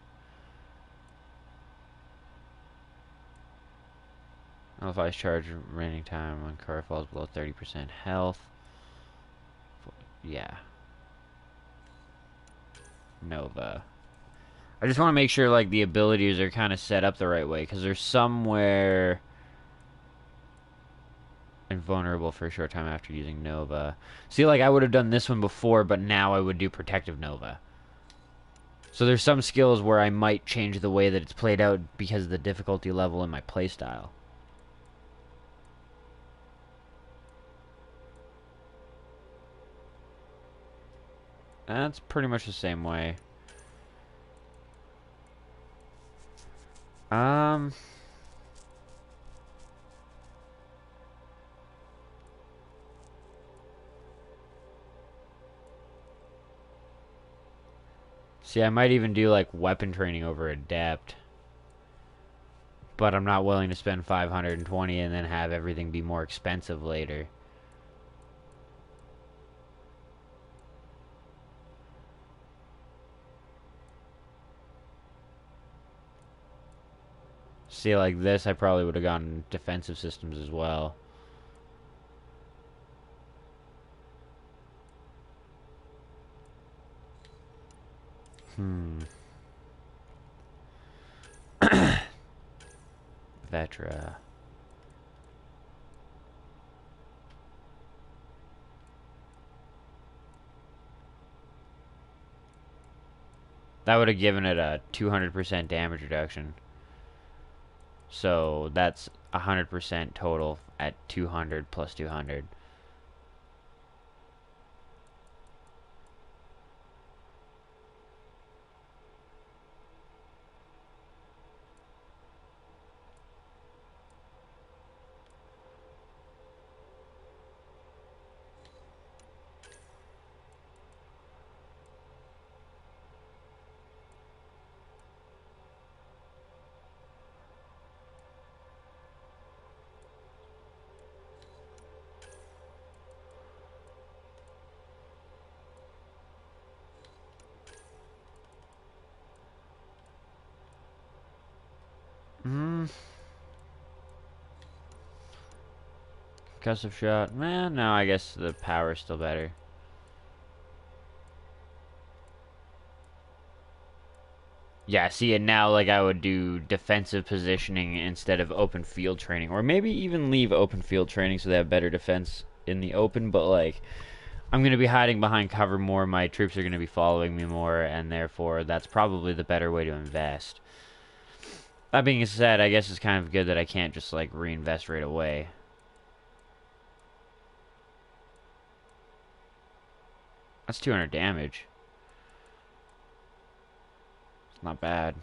Speaker 1: Nullifies charge remaining time when car falls below 30% health. Yeah. Nova. I just want to make sure, like, the abilities are kind of set up the right way, because there's somewhere... invulnerable for a short time after using Nova. See, like, I would have done this one before, but now I would do Protective Nova. So there's some skills where I might change the way that it's played out because of the difficulty level in my playstyle. That's pretty much the same way. See, I might even do, like, weapon training over Adept. But I'm not willing to spend 520 and then have everything be more expensive later. See, like this, I probably would have gone defensive systems as well. Vetra. That would have given it a 200% damage reduction. So that's 100% total at 200 plus 200. Concussive shot. Man, no, I guess the power's still better. Yeah, see, and now, like, I would do defensive positioning instead of open field training. Or maybe even leave open field training so they have better defense in the open. But, like, I'm going to be hiding behind cover more. My troops are going to be following me more. And, therefore, that's probably the better way to invest. That being said, I guess it's kind of good that I can't just, like, reinvest right away. That's 200 damage. It's not bad.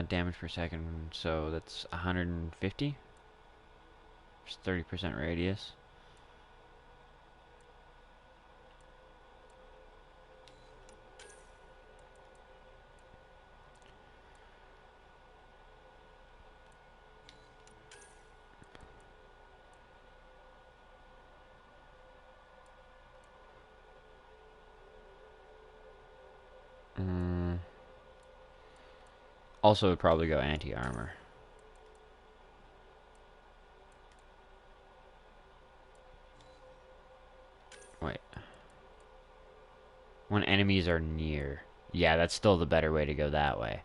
Speaker 1: Damage per second, so that's 150. Just 30% radius. Also, would probably go anti-armor. Wait. When enemies are near. Yeah, that's still the better way to go that way.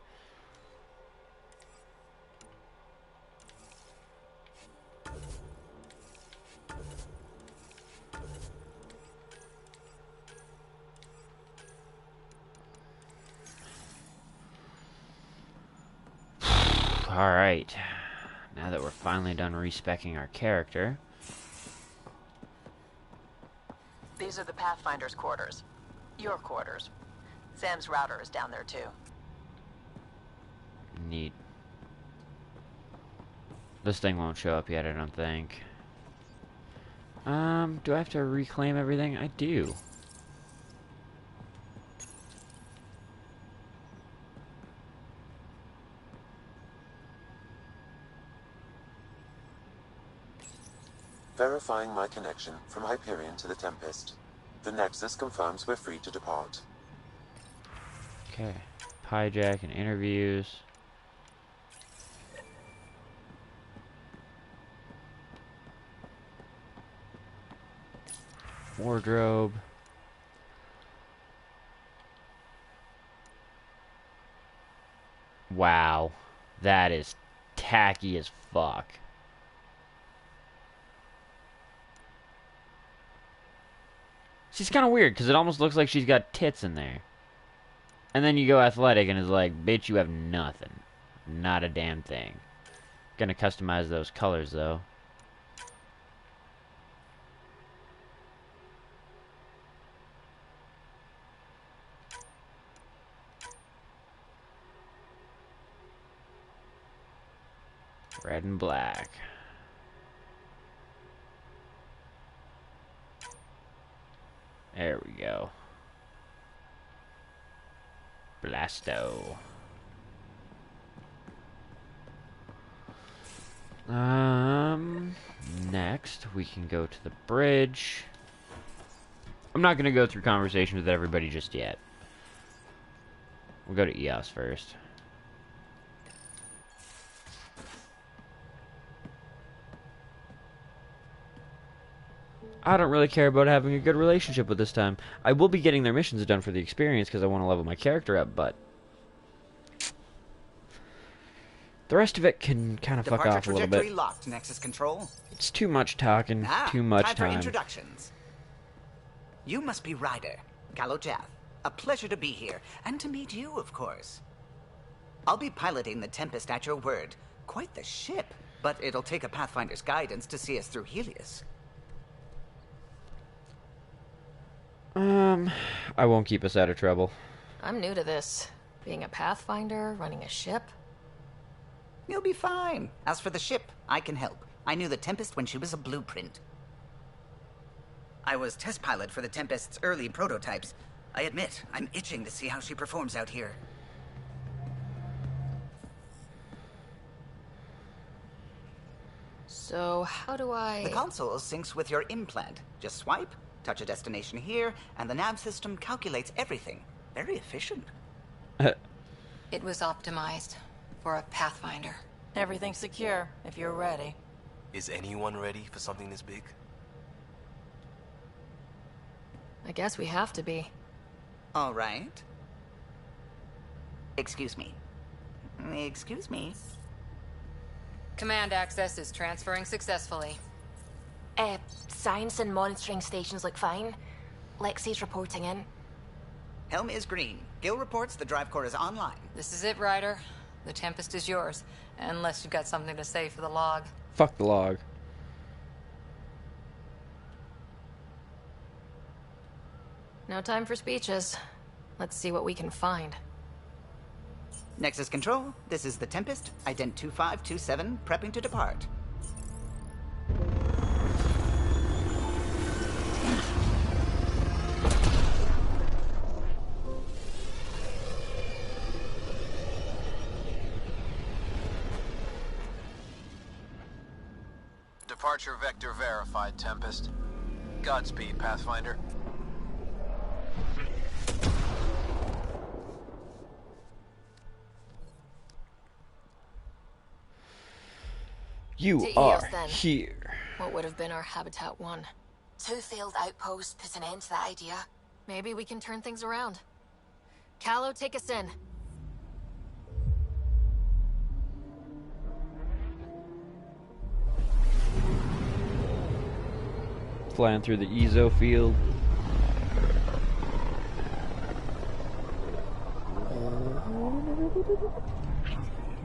Speaker 1: Alright. Now that we're finally done respecking our character.
Speaker 22: These are the Pathfinder's quarters. Your quarters. Sam's router is down there too.
Speaker 1: Neat. This thing won't show up yet, I don't think. Do I have to reclaim everything? I do.
Speaker 5: Verifying my connection from Hyperion to the Tempest. The Nexus confirms we're free to depart.
Speaker 1: Okay. Hijack and interviews. Wardrobe. Wow. That is tacky as fuck. She's kind of weird, because it almost looks like she's got tits in there. And then you go athletic, and it's like, bitch, you have nothing. Not a damn thing. Gonna customize those colors, though. Red and black. There we go. Blasto. Next we can go to the bridge. I'm not gonna go through conversations with everybody just yet. We'll go to EOS first. I don't really care about having a good relationship with this time. I will be getting their missions done for the experience because I want to level my character up, but the rest of it can kind of fuck off a little bit.
Speaker 13: Locked, Nexus Control.
Speaker 1: It's too much talking, too much
Speaker 13: time.
Speaker 1: time.
Speaker 13: For introductions. You must be Ryder, Galojath. A pleasure to be here, and to meet you, of course. I'll be piloting the Tempest at your word. Quite the ship, but it'll take a Pathfinder's guidance to see us through Helios.
Speaker 1: I won't keep us out of trouble.
Speaker 3: I'm new to this. Being a Pathfinder, running a ship.
Speaker 13: You'll be fine. As for the ship, I can help. I knew the Tempest when she was a blueprint. I was test pilot for the Tempest's early prototypes. I admit, I'm itching to see how she performs out here.
Speaker 3: So, how do I...
Speaker 13: The console syncs with your implant. Just swipe, Touch a destination here, and the nav system calculates everything. Very efficient.
Speaker 2: It was optimized for a Pathfinder.
Speaker 22: Everything's secure, if you're ready.
Speaker 12: Is anyone ready for something this big?
Speaker 3: I guess we have to be.
Speaker 13: All right. Excuse me. Excuse me.
Speaker 2: Command access is transferring successfully.
Speaker 4: Science and monitoring stations look fine. Lexi's reporting in.
Speaker 13: Helm is green. Gil reports the drive core is online.
Speaker 2: This is it, Ryder. The Tempest is yours, unless you've got something to say for the log.
Speaker 1: Fuck the log.
Speaker 3: No time for speeches. Let's see what we can find.
Speaker 13: Nexus Control, this is the Tempest, ident 2527, prepping to depart.
Speaker 15: Departure vector verified, Tempest. Godspeed, Pathfinder.
Speaker 1: You
Speaker 3: To
Speaker 1: are
Speaker 3: EOS, then.
Speaker 1: here.
Speaker 3: What would have been our Habitat 1?
Speaker 4: 2 failed outposts put an end to that idea.
Speaker 3: Maybe we can turn things around. Callow, take us in.
Speaker 1: Flying through the Ezo field.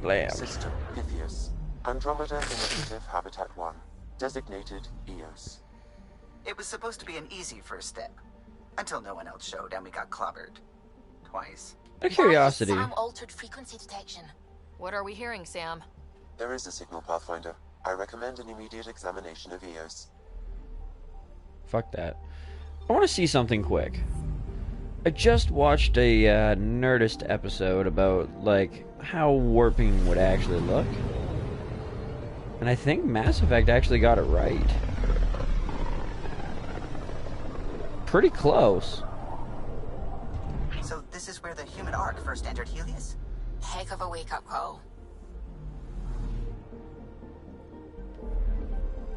Speaker 1: Blam.
Speaker 5: System Pythias. Andromeda Initiative Habitat 1. Designated EOS.
Speaker 13: It was supposed to be an easy first step. Until no one else showed and we got clobbered. Twice.
Speaker 1: Out of curiosity.
Speaker 4: Sam altered frequency detection.
Speaker 3: What are we hearing, Sam?
Speaker 5: There is a signal, Pathfinder. I recommend an immediate examination of EOS.
Speaker 1: Fuck that. I want to see something quick. I just watched a Nerdist episode about, like, how warping would actually look. And I think Mass Effect actually got it right. Pretty close.
Speaker 13: So this is where the human ark first entered Helios?
Speaker 4: Heck of a wake-up call.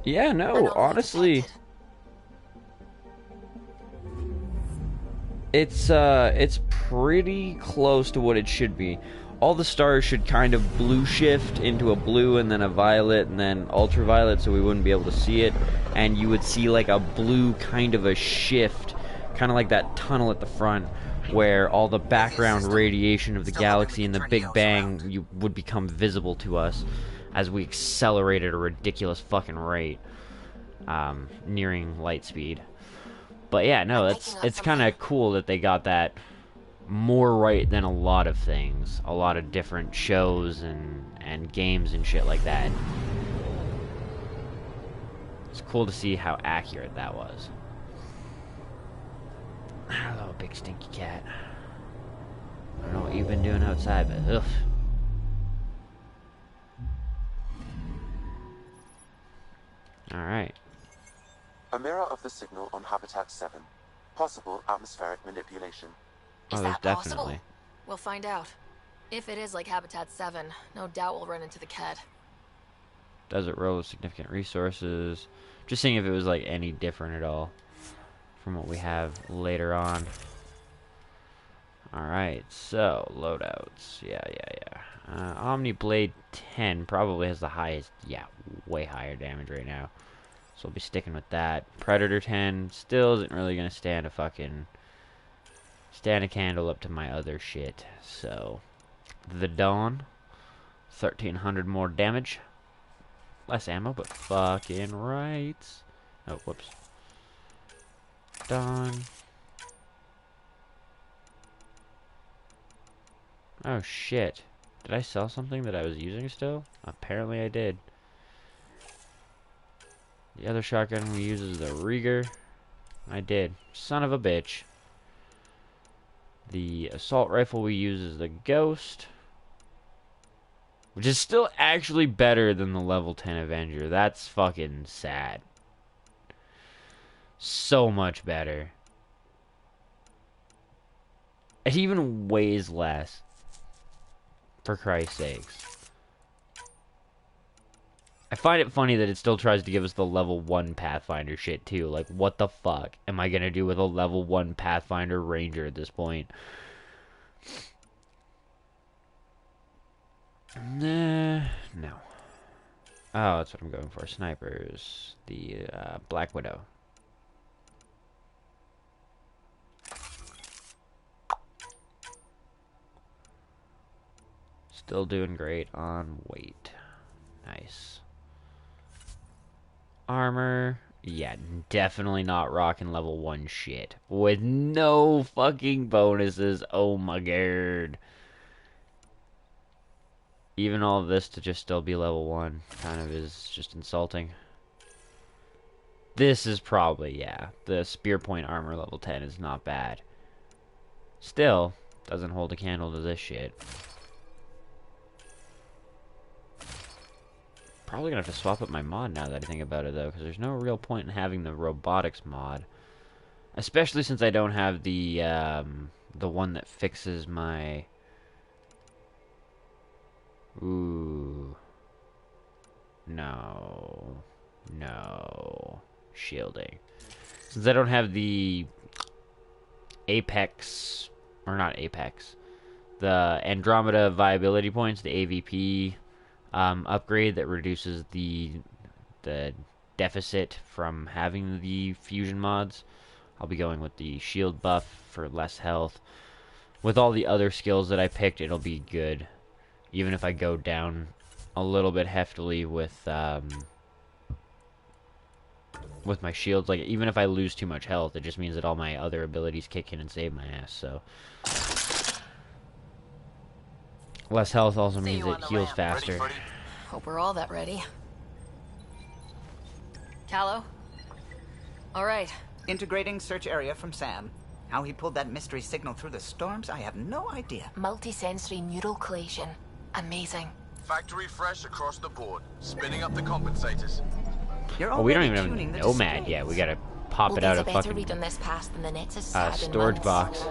Speaker 1: Yeah, no, honestly. It's pretty close to what it should be. All the stars should kind of blue shift into a blue and then a violet and then ultraviolet, so we wouldn't be able to see it. And you would see like a blue kind of a shift, kind of like that tunnel at the front where all the background radiation of the galaxy and the Big Bang would become visible to us as we accelerate at a ridiculous fucking rate, nearing light speed. But yeah, no, it's kind of cool that they got that more right than a lot of things. A lot of different shows and games and shit like that. It's cool to see how accurate that was. Hello, big stinky cat. I don't know what you've been doing outside, but ugh. Alright.
Speaker 5: A mirror of the signal on Habitat 7. Possible atmospheric manipulation.
Speaker 1: Oh, there's definitely.
Speaker 3: We'll find out. If it is like Habitat 7, no doubt we'll run into the Ked.
Speaker 1: Desert road with significant resources. Just seeing if it was like any different at all from what we have later on. Alright, so loadouts. Yeah. Omni Blade 10 probably has the highest, way higher damage right now. So I'll be sticking with that. Predator 10 still isn't really gonna stand a candle up to my other shit. So the Dawn, 1300 more damage. Less ammo, but fucking right. Oh, whoops. Dawn. Oh shit. Did I sell something that I was using still? Apparently I did. The other shotgun we use is the Ryder. I did. Son of a bitch. The assault rifle we use is the Ghost. Which is still actually better than the level 10 Avenger. That's fucking sad. So much better. It even weighs less. For Christ's sakes. I find it funny that it still tries to give us the level 1 Pathfinder shit too. Like, what the fuck am I gonna do with a level 1 Pathfinder Ranger at this point? Nah, no. Oh, that's what I'm going for. Snipers. The Black Widow. Still doing great on weight. Nice. Armor. Yeah, definitely not rocking level 1 shit. With no fucking bonuses. Oh my god. Even all of this to just still be level 1 kind of is just insulting. This is probably, yeah. The spear point armor level 10 is not bad. Still, doesn't hold a candle to this shit. Probably gonna have to swap up my mod now that I think about it, though, because there's no real point in having the robotics mod, especially since I don't have the one that fixes my. Ooh, no, shielding. Since I don't have the Apex, or not Apex, the Andromeda viability points, the AVP. Upgrade that reduces the deficit from having the fusion mods. I'll be going with the shield buff for less health. With all the other skills that I picked, it'll be good. Even if I go down a little bit heftily with my shields, like even if I lose too much health, it just means that all my other abilities kick in and save my ass. So less health also means it heals faster.
Speaker 3: Hope we're all that ready. Callow? Alright.
Speaker 13: Integrating search area from Sam. How he pulled that mystery signal through the storms, I have no idea.
Speaker 4: Multisensory neural collation. Amazing.
Speaker 15: Factory fresh across the board. Spinning up the compensators.
Speaker 1: Oh, we don't even have Nomad yet. We gotta pop it out of fucking
Speaker 4: read on this pass than the nets is
Speaker 1: storage box.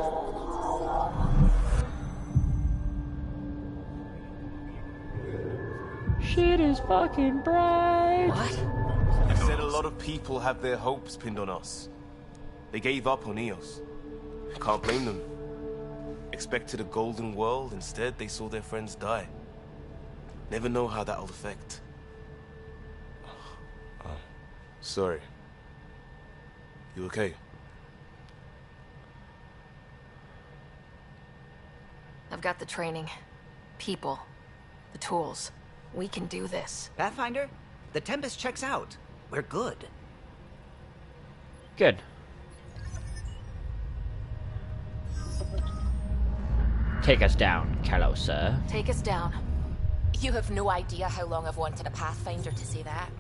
Speaker 1: Shit is fucking bright.
Speaker 4: What?
Speaker 12: You said a lot of people have their hopes pinned on us. They gave up on Eos. Can't blame them. Expected a golden world, instead they saw their friends die. Never know how that'll affect. Sorry. You okay?
Speaker 3: I've got the training. People. The tools. We can do this.
Speaker 13: Pathfinder, the Tempest checks out. We're good.
Speaker 1: Good. Take us down, Callow, sir.
Speaker 3: Take us down.
Speaker 4: You have no idea how long I've wanted a Pathfinder to say that.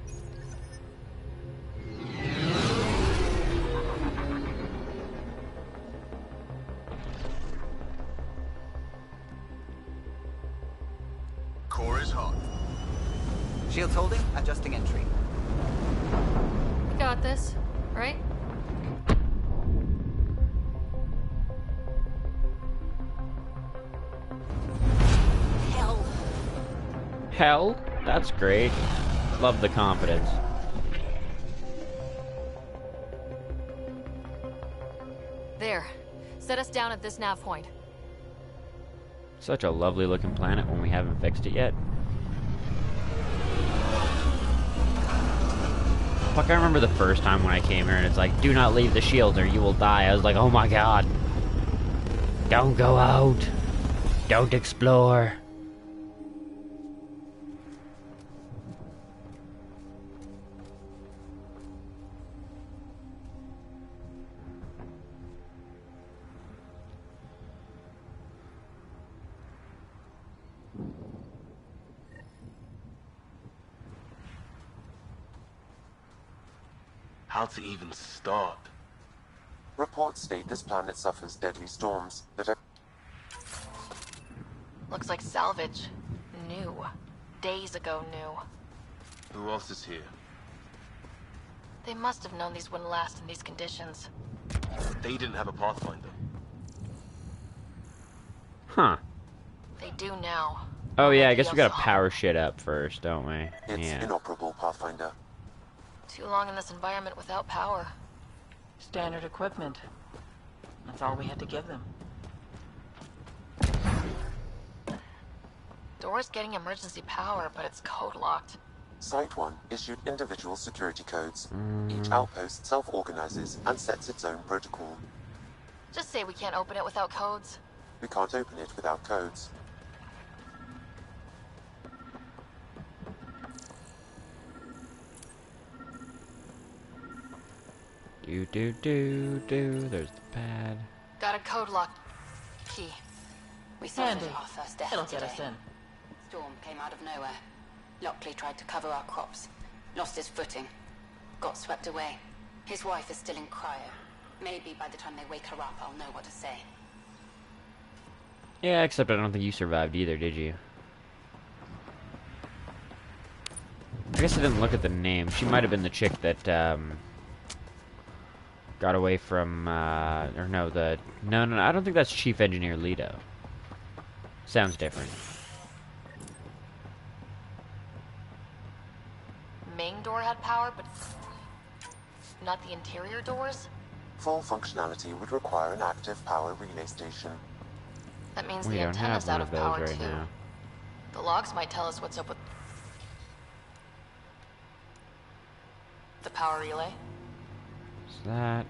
Speaker 15: Core is hot.
Speaker 13: Shields holding, adjusting entry.
Speaker 3: We got this, right?
Speaker 1: Hell? That's great. Love the confidence.
Speaker 3: There. Set us down at this nav point.
Speaker 1: Such a lovely looking planet when we haven't fixed it yet. Fuck, I remember the first time when I came here and it's like, do not leave the shield or you will die. I was like, oh my god. Don't go out. Don't explore.
Speaker 12: How to even start?
Speaker 5: Reports state this planet suffers deadly storms that are...
Speaker 3: Looks like salvage. New. Days ago new.
Speaker 12: Who else is here?
Speaker 3: They must have known these wouldn't last in these conditions.
Speaker 12: They didn't have a Pathfinder.
Speaker 1: Huh.
Speaker 3: They do now.
Speaker 1: Oh yeah, I guess we gotta power shit up first, don't we?
Speaker 5: It's inoperable, Pathfinder.
Speaker 3: Too long in this environment without power.
Speaker 22: Standard equipment. That's all we had to give them.
Speaker 3: Door's getting emergency power, but it's code locked.
Speaker 5: Site 1 issued individual security codes. Each outpost self-organizes and sets its own protocol.
Speaker 3: Just say we can't open it without codes.
Speaker 5: We can't open it without codes.
Speaker 1: There's the pad.
Speaker 3: Got a code lock key.
Speaker 2: We suffered
Speaker 22: Handy.
Speaker 2: our first death
Speaker 22: It'll
Speaker 2: today.
Speaker 22: get us in.
Speaker 2: Storm came out of nowhere. Lockley tried to cover our crops. Lost his footing. Got swept away. His wife is still in cryo. Maybe by the time they wake her up, I'll know what to say.
Speaker 1: Yeah, except I don't think you survived either, did you? I guess I didn't look at the name. She might have been the chick that, got away from, or no, no, I don't think that's Chief Engineer Leto. Sounds different.
Speaker 3: Main door had power, but not the interior doors?
Speaker 5: Full functionality would require an active power relay station.
Speaker 3: That means
Speaker 1: We
Speaker 3: the
Speaker 1: don't have
Speaker 3: antenna's
Speaker 1: one
Speaker 3: out
Speaker 1: of
Speaker 3: of
Speaker 1: those
Speaker 3: power
Speaker 1: right
Speaker 3: too.
Speaker 1: now.
Speaker 3: The logs might tell us what's up with the power relay.
Speaker 1: What's that?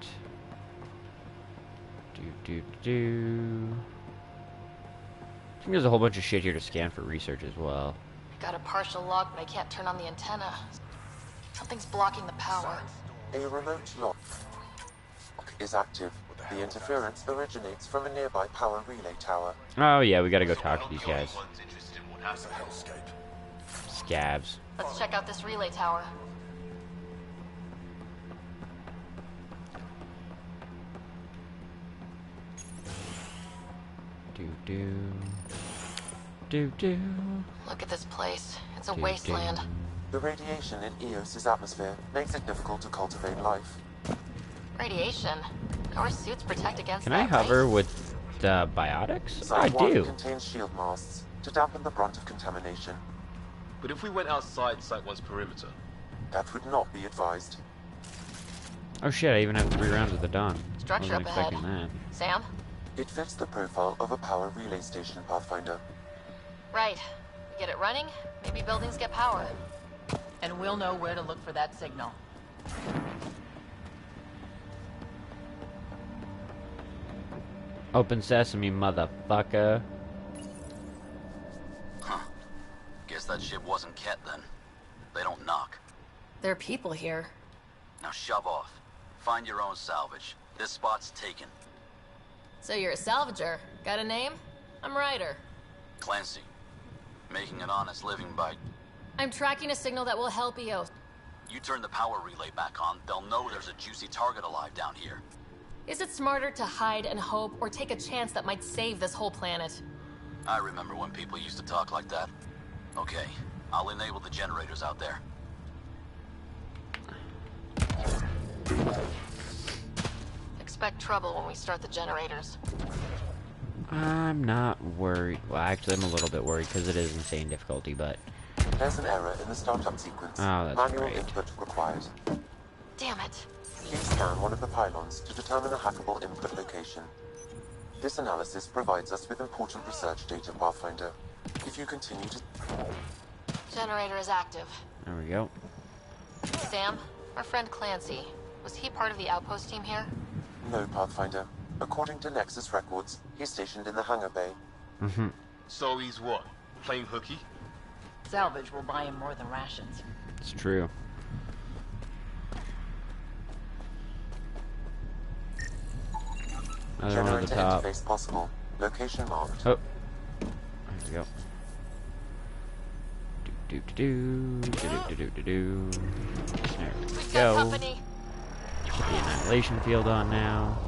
Speaker 1: I think there's a whole bunch of shit here to scan for research as well.
Speaker 3: Got a partial log, but I can't turn on the antenna. Something's blocking the power.
Speaker 5: A remote lock is active. The interference originates from a nearby power relay tower.
Speaker 1: Oh yeah, we gotta go talk to these guys. Scabs.
Speaker 3: Let's check out this relay tower. Look at this place. It's a wasteland.
Speaker 5: The radiation in Eos's atmosphere makes it difficult to cultivate life.
Speaker 3: Radiation? Our suits protect against
Speaker 1: Can
Speaker 3: that,
Speaker 1: I hover
Speaker 3: right?
Speaker 1: with biotics? I
Speaker 5: Site 1
Speaker 1: do.
Speaker 5: contains shield masts to dampen the brunt of contamination.
Speaker 12: But if we went outside Site 1's perimeter?
Speaker 5: That would not be advised.
Speaker 1: Oh shit, I even have 3 rounds of the Dawn.
Speaker 3: Structure
Speaker 1: Wasn't
Speaker 3: up ahead.
Speaker 1: expecting that.
Speaker 3: Sam?
Speaker 5: It fits the profile of a power relay station, Pathfinder.
Speaker 3: Right. We get it running, maybe buildings get power.
Speaker 22: And we'll know where to look for that signal.
Speaker 1: Open sesame, motherfucker.
Speaker 19: Huh. Guess that ship wasn't Ket then. They don't knock.
Speaker 3: There are people here.
Speaker 19: Now shove off. Find your own salvage. This spot's taken.
Speaker 3: So you're a salvager. Got a name? I'm Ryder.
Speaker 19: Clancy. Making an honest living by...
Speaker 3: I'm tracking a signal that will help EOS.
Speaker 19: You turn the power relay back on, they'll know there's a juicy target alive down here.
Speaker 3: Is it smarter to hide and hope, or take a chance that might save this whole planet?
Speaker 19: I remember when people used to talk like that. Okay, I'll enable the generators out there.
Speaker 3: Expect trouble when we start the generators.
Speaker 1: I'm not worried. Well, actually, I'm a little bit worried because it is insane difficulty, but...
Speaker 5: There's an error in the startup sequence.
Speaker 1: Oh, that's
Speaker 5: Manual
Speaker 1: great.
Speaker 5: input required.
Speaker 3: Damn it.
Speaker 5: Please scan one of the pylons to determine a hackable input location. This analysis provides us with important research data, Pathfinder. If you continue to...
Speaker 3: Generator is active.
Speaker 1: There we go.
Speaker 3: Sam, our friend Clancy, was he part of the outpost team here?
Speaker 5: No, Pathfinder. According to Nexus records, he's stationed in the hangar bay.
Speaker 1: Mm-hmm.
Speaker 12: So he's what? Plain hooky?
Speaker 22: Salvage will buy him more than rations.
Speaker 1: It's true. Another one at the
Speaker 5: Generator
Speaker 1: top.
Speaker 5: interface possible. Location marked.
Speaker 1: Oh. There we go. Do. There we go.
Speaker 3: Company.
Speaker 1: Put the annihilation field on now.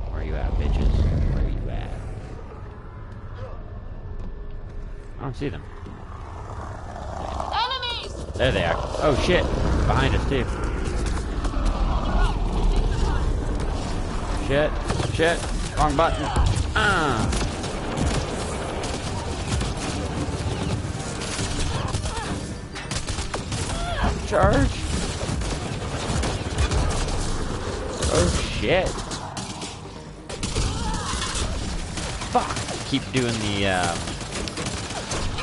Speaker 1: Where you at, bitches? Where you at? I don't see them.
Speaker 3: Enemies!
Speaker 1: There they are. Oh shit. Behind us, too. Shit. Shit. Wrong button. Charge. Oh, shit. Fuck. Keep doing the,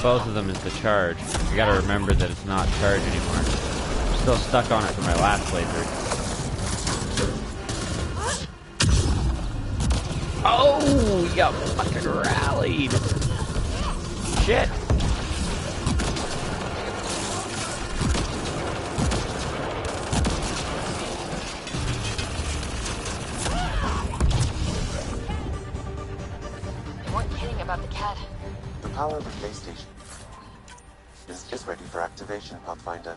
Speaker 1: both of them is the charge. I gotta remember that it's not charge anymore. I'm still stuck on it from my last playthrough. Oh, you fucking rallied. Shit.
Speaker 3: You weren't kidding about the cat.
Speaker 5: The power relay station is ready for activation, Pathfinder.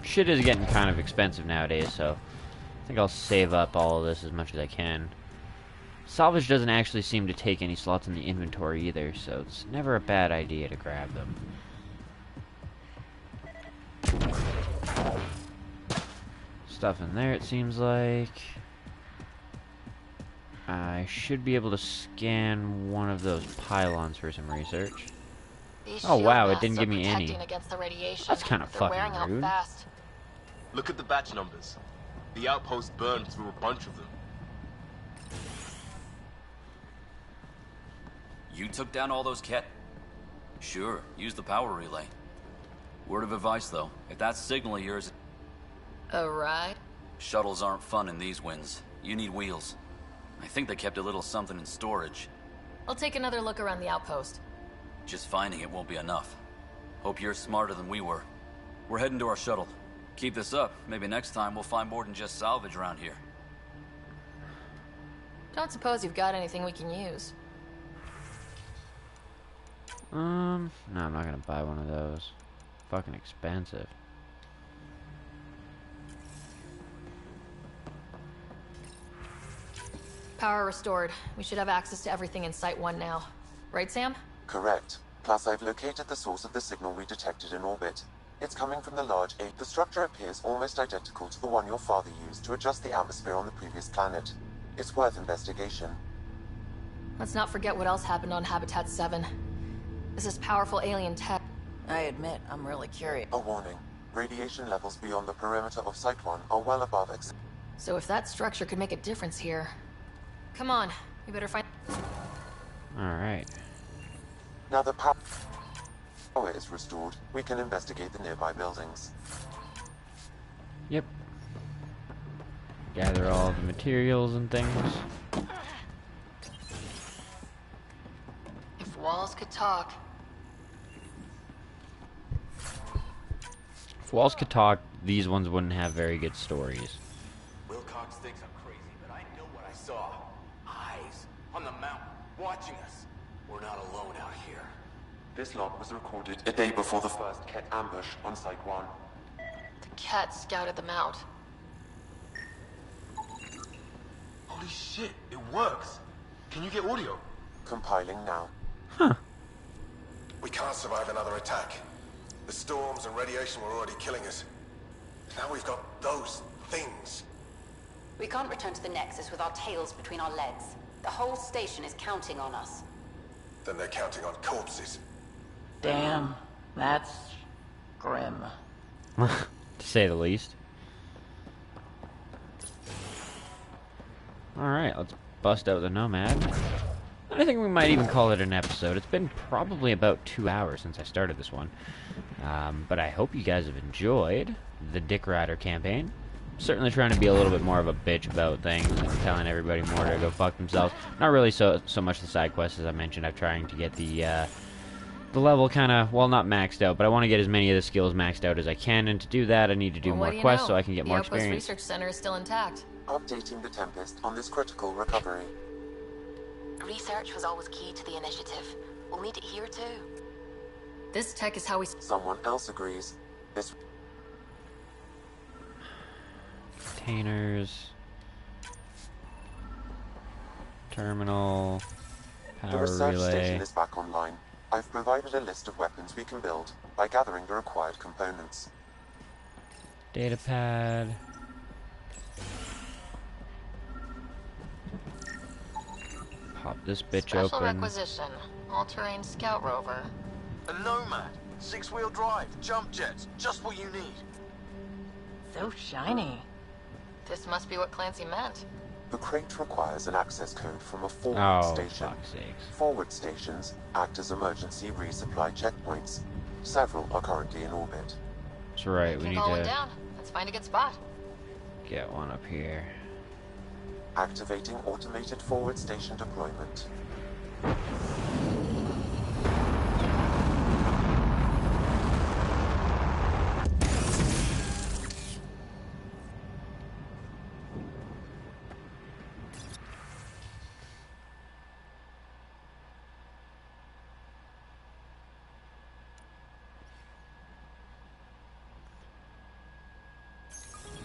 Speaker 1: Shit is getting kind of expensive nowadays, so I think I'll save up all of this as much as I can. Salvage doesn't actually seem to take any slots in the inventory either, so it's never a bad idea to grab them. Stuff in there, it seems like. I should be able to scan one of those pylons for some research. Oh wow, it didn't give me any. That's kind of fucking rude.
Speaker 12: Look at the batch numbers. The outpost burned through a bunch of them.
Speaker 19: You took down all those Ket? Sure, use the power relay. Word of advice, though. If that signal of yours...
Speaker 3: A ride?
Speaker 19: Shuttles aren't fun in these winds. You need wheels. I think they kept a little something in storage.
Speaker 3: I'll take another look around the outpost.
Speaker 19: Just finding it won't be enough. Hope you're smarter than we were. We're heading to our shuttle. Keep this up. Maybe next time we'll find more than just salvage around here.
Speaker 3: Don't suppose you've got anything we can use.
Speaker 1: No, I'm not gonna buy one of those. Fucking expensive.
Speaker 3: Power restored. We should have access to everything in Site 1 now. Right, Sam?
Speaker 5: Correct. Plus, I've located the source of the signal we detected in orbit. It's coming from the large A. The structure appears almost identical to the one your father used to adjust the atmosphere on the previous planet. It's worth investigation.
Speaker 3: Let's not forget what else happened on Habitat 7. This is powerful alien tech.
Speaker 22: I admit, I'm really curious.
Speaker 5: A warning. Radiation levels beyond the perimeter of Site 1 are well above
Speaker 3: So if that structure could make a difference here... Come on, we better find...
Speaker 1: Alright.
Speaker 5: Now the power is restored, we can investigate the nearby buildings.
Speaker 1: Yep. Gather all the materials and things.
Speaker 3: If walls could talk...
Speaker 1: If walls could talk, these ones wouldn't have very good stories.
Speaker 12: Wilcox thinks I'm crazy, but I know what I saw. Eyes on the mountain, watching us. We're not alone out here.
Speaker 5: This log was recorded a day before the first Ket ambush on Site 1.
Speaker 3: The cat scouted them out.
Speaker 12: Holy shit, it works. Can you get audio?
Speaker 5: Compiling now.
Speaker 1: Huh.
Speaker 8: We can't survive another attack. The storms and radiation were already killing us. Now we've got those things.
Speaker 2: We can't return to the Nexus with our tails between our legs. The whole station is counting on us.
Speaker 8: Then they're counting on corpses.
Speaker 22: Damn, that's grim.
Speaker 1: To say the least. Alright, let's bust out the Nomad. I think we might even call it an episode. It's been probably about 2 hours since I started this one. But I hope you guys have enjoyed the Dick Ryder campaign. Certainly trying to be a little bit more of a bitch about things and telling everybody more to go fuck themselves. Not really so much the side quests as I mentioned. I'm trying to get the level kind of, well, not maxed out, but I want to get as many of the skills maxed out as I can, and to do that I need to do more quests so I can get more experience.
Speaker 3: The Outpost Research Center is still intact.
Speaker 5: Updating the Tempest on this critical recovery.
Speaker 2: Research was always key to the initiative. We'll need it here too.
Speaker 3: This tech is how we...
Speaker 5: Someone else agrees. This...
Speaker 1: Containers. Terminal.
Speaker 5: The
Speaker 1: Power
Speaker 5: research
Speaker 1: relay.
Speaker 5: station is back online. I've provided a list of weapons we can build by gathering the required components.
Speaker 1: Data pad. Pop this bitch
Speaker 3: Special
Speaker 1: open.
Speaker 3: requisition. All-terrain scout rover.
Speaker 15: A Nomad. 6-wheel drive. Jump jets. Just what you need.
Speaker 22: So shiny.
Speaker 3: This must be what Clancy meant.
Speaker 5: The crate requires an access code from a forward
Speaker 1: Oh,
Speaker 5: station.
Speaker 1: fuck's sakes.
Speaker 5: Forward stations act as emergency resupply checkpoints. Several are currently in orbit.
Speaker 1: That's right, we need
Speaker 3: Call one
Speaker 1: to
Speaker 3: down. Let's find a good spot.
Speaker 1: get one up here.
Speaker 5: Activating automated forward station deployment.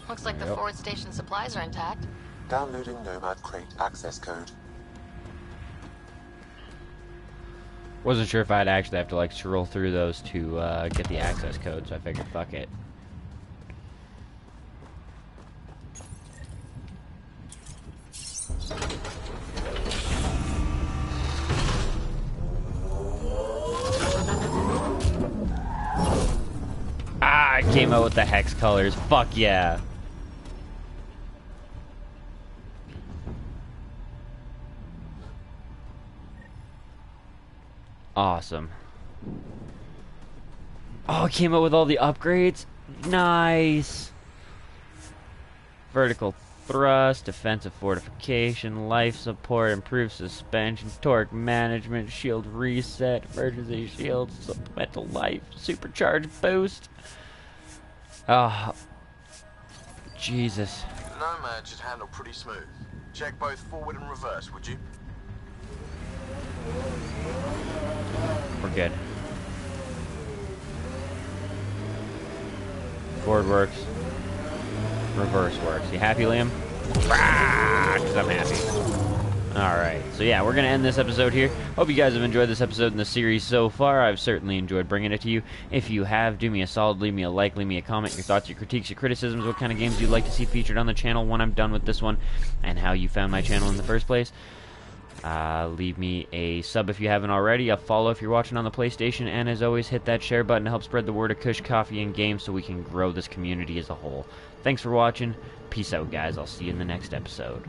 Speaker 3: Looks like the forward station supplies are intact.
Speaker 5: Downloading Nomad crate access code.
Speaker 1: Wasn't sure if I'd actually have to like scroll through those to get the access code, so I figured fuck it. Ah, I came out with the hex colors. Fuck yeah. Awesome. Oh, it came out with all the upgrades? Nice! Vertical thrust, defensive fortification, life support, improved suspension, torque management, shield reset, emergency shield, supplemental life, supercharged boost. Oh, Jesus.
Speaker 15: Nomad should handle pretty smooth. Check both forward and reverse, would you?
Speaker 1: We're good. Forward works. Reverse works. You happy, Liam? Because I'm happy. Alright, so yeah, we're going to end this episode here. Hope you guys have enjoyed this episode in the series so far. I've certainly enjoyed bringing it to you. If you have, do me a solid, leave me a like, leave me a comment, your thoughts, your critiques, your criticisms, what kind of games you'd like to see featured on the channel when I'm done with this one, and how you found my channel in the first place. Leave me a sub if you haven't already, a follow if you're watching on the PlayStation, and as always, hit that share button to help spread the word of Kush Coffee and Games so we can grow this community as a whole. Thanks for watching. Peace out, guys. I'll see you in the next episode.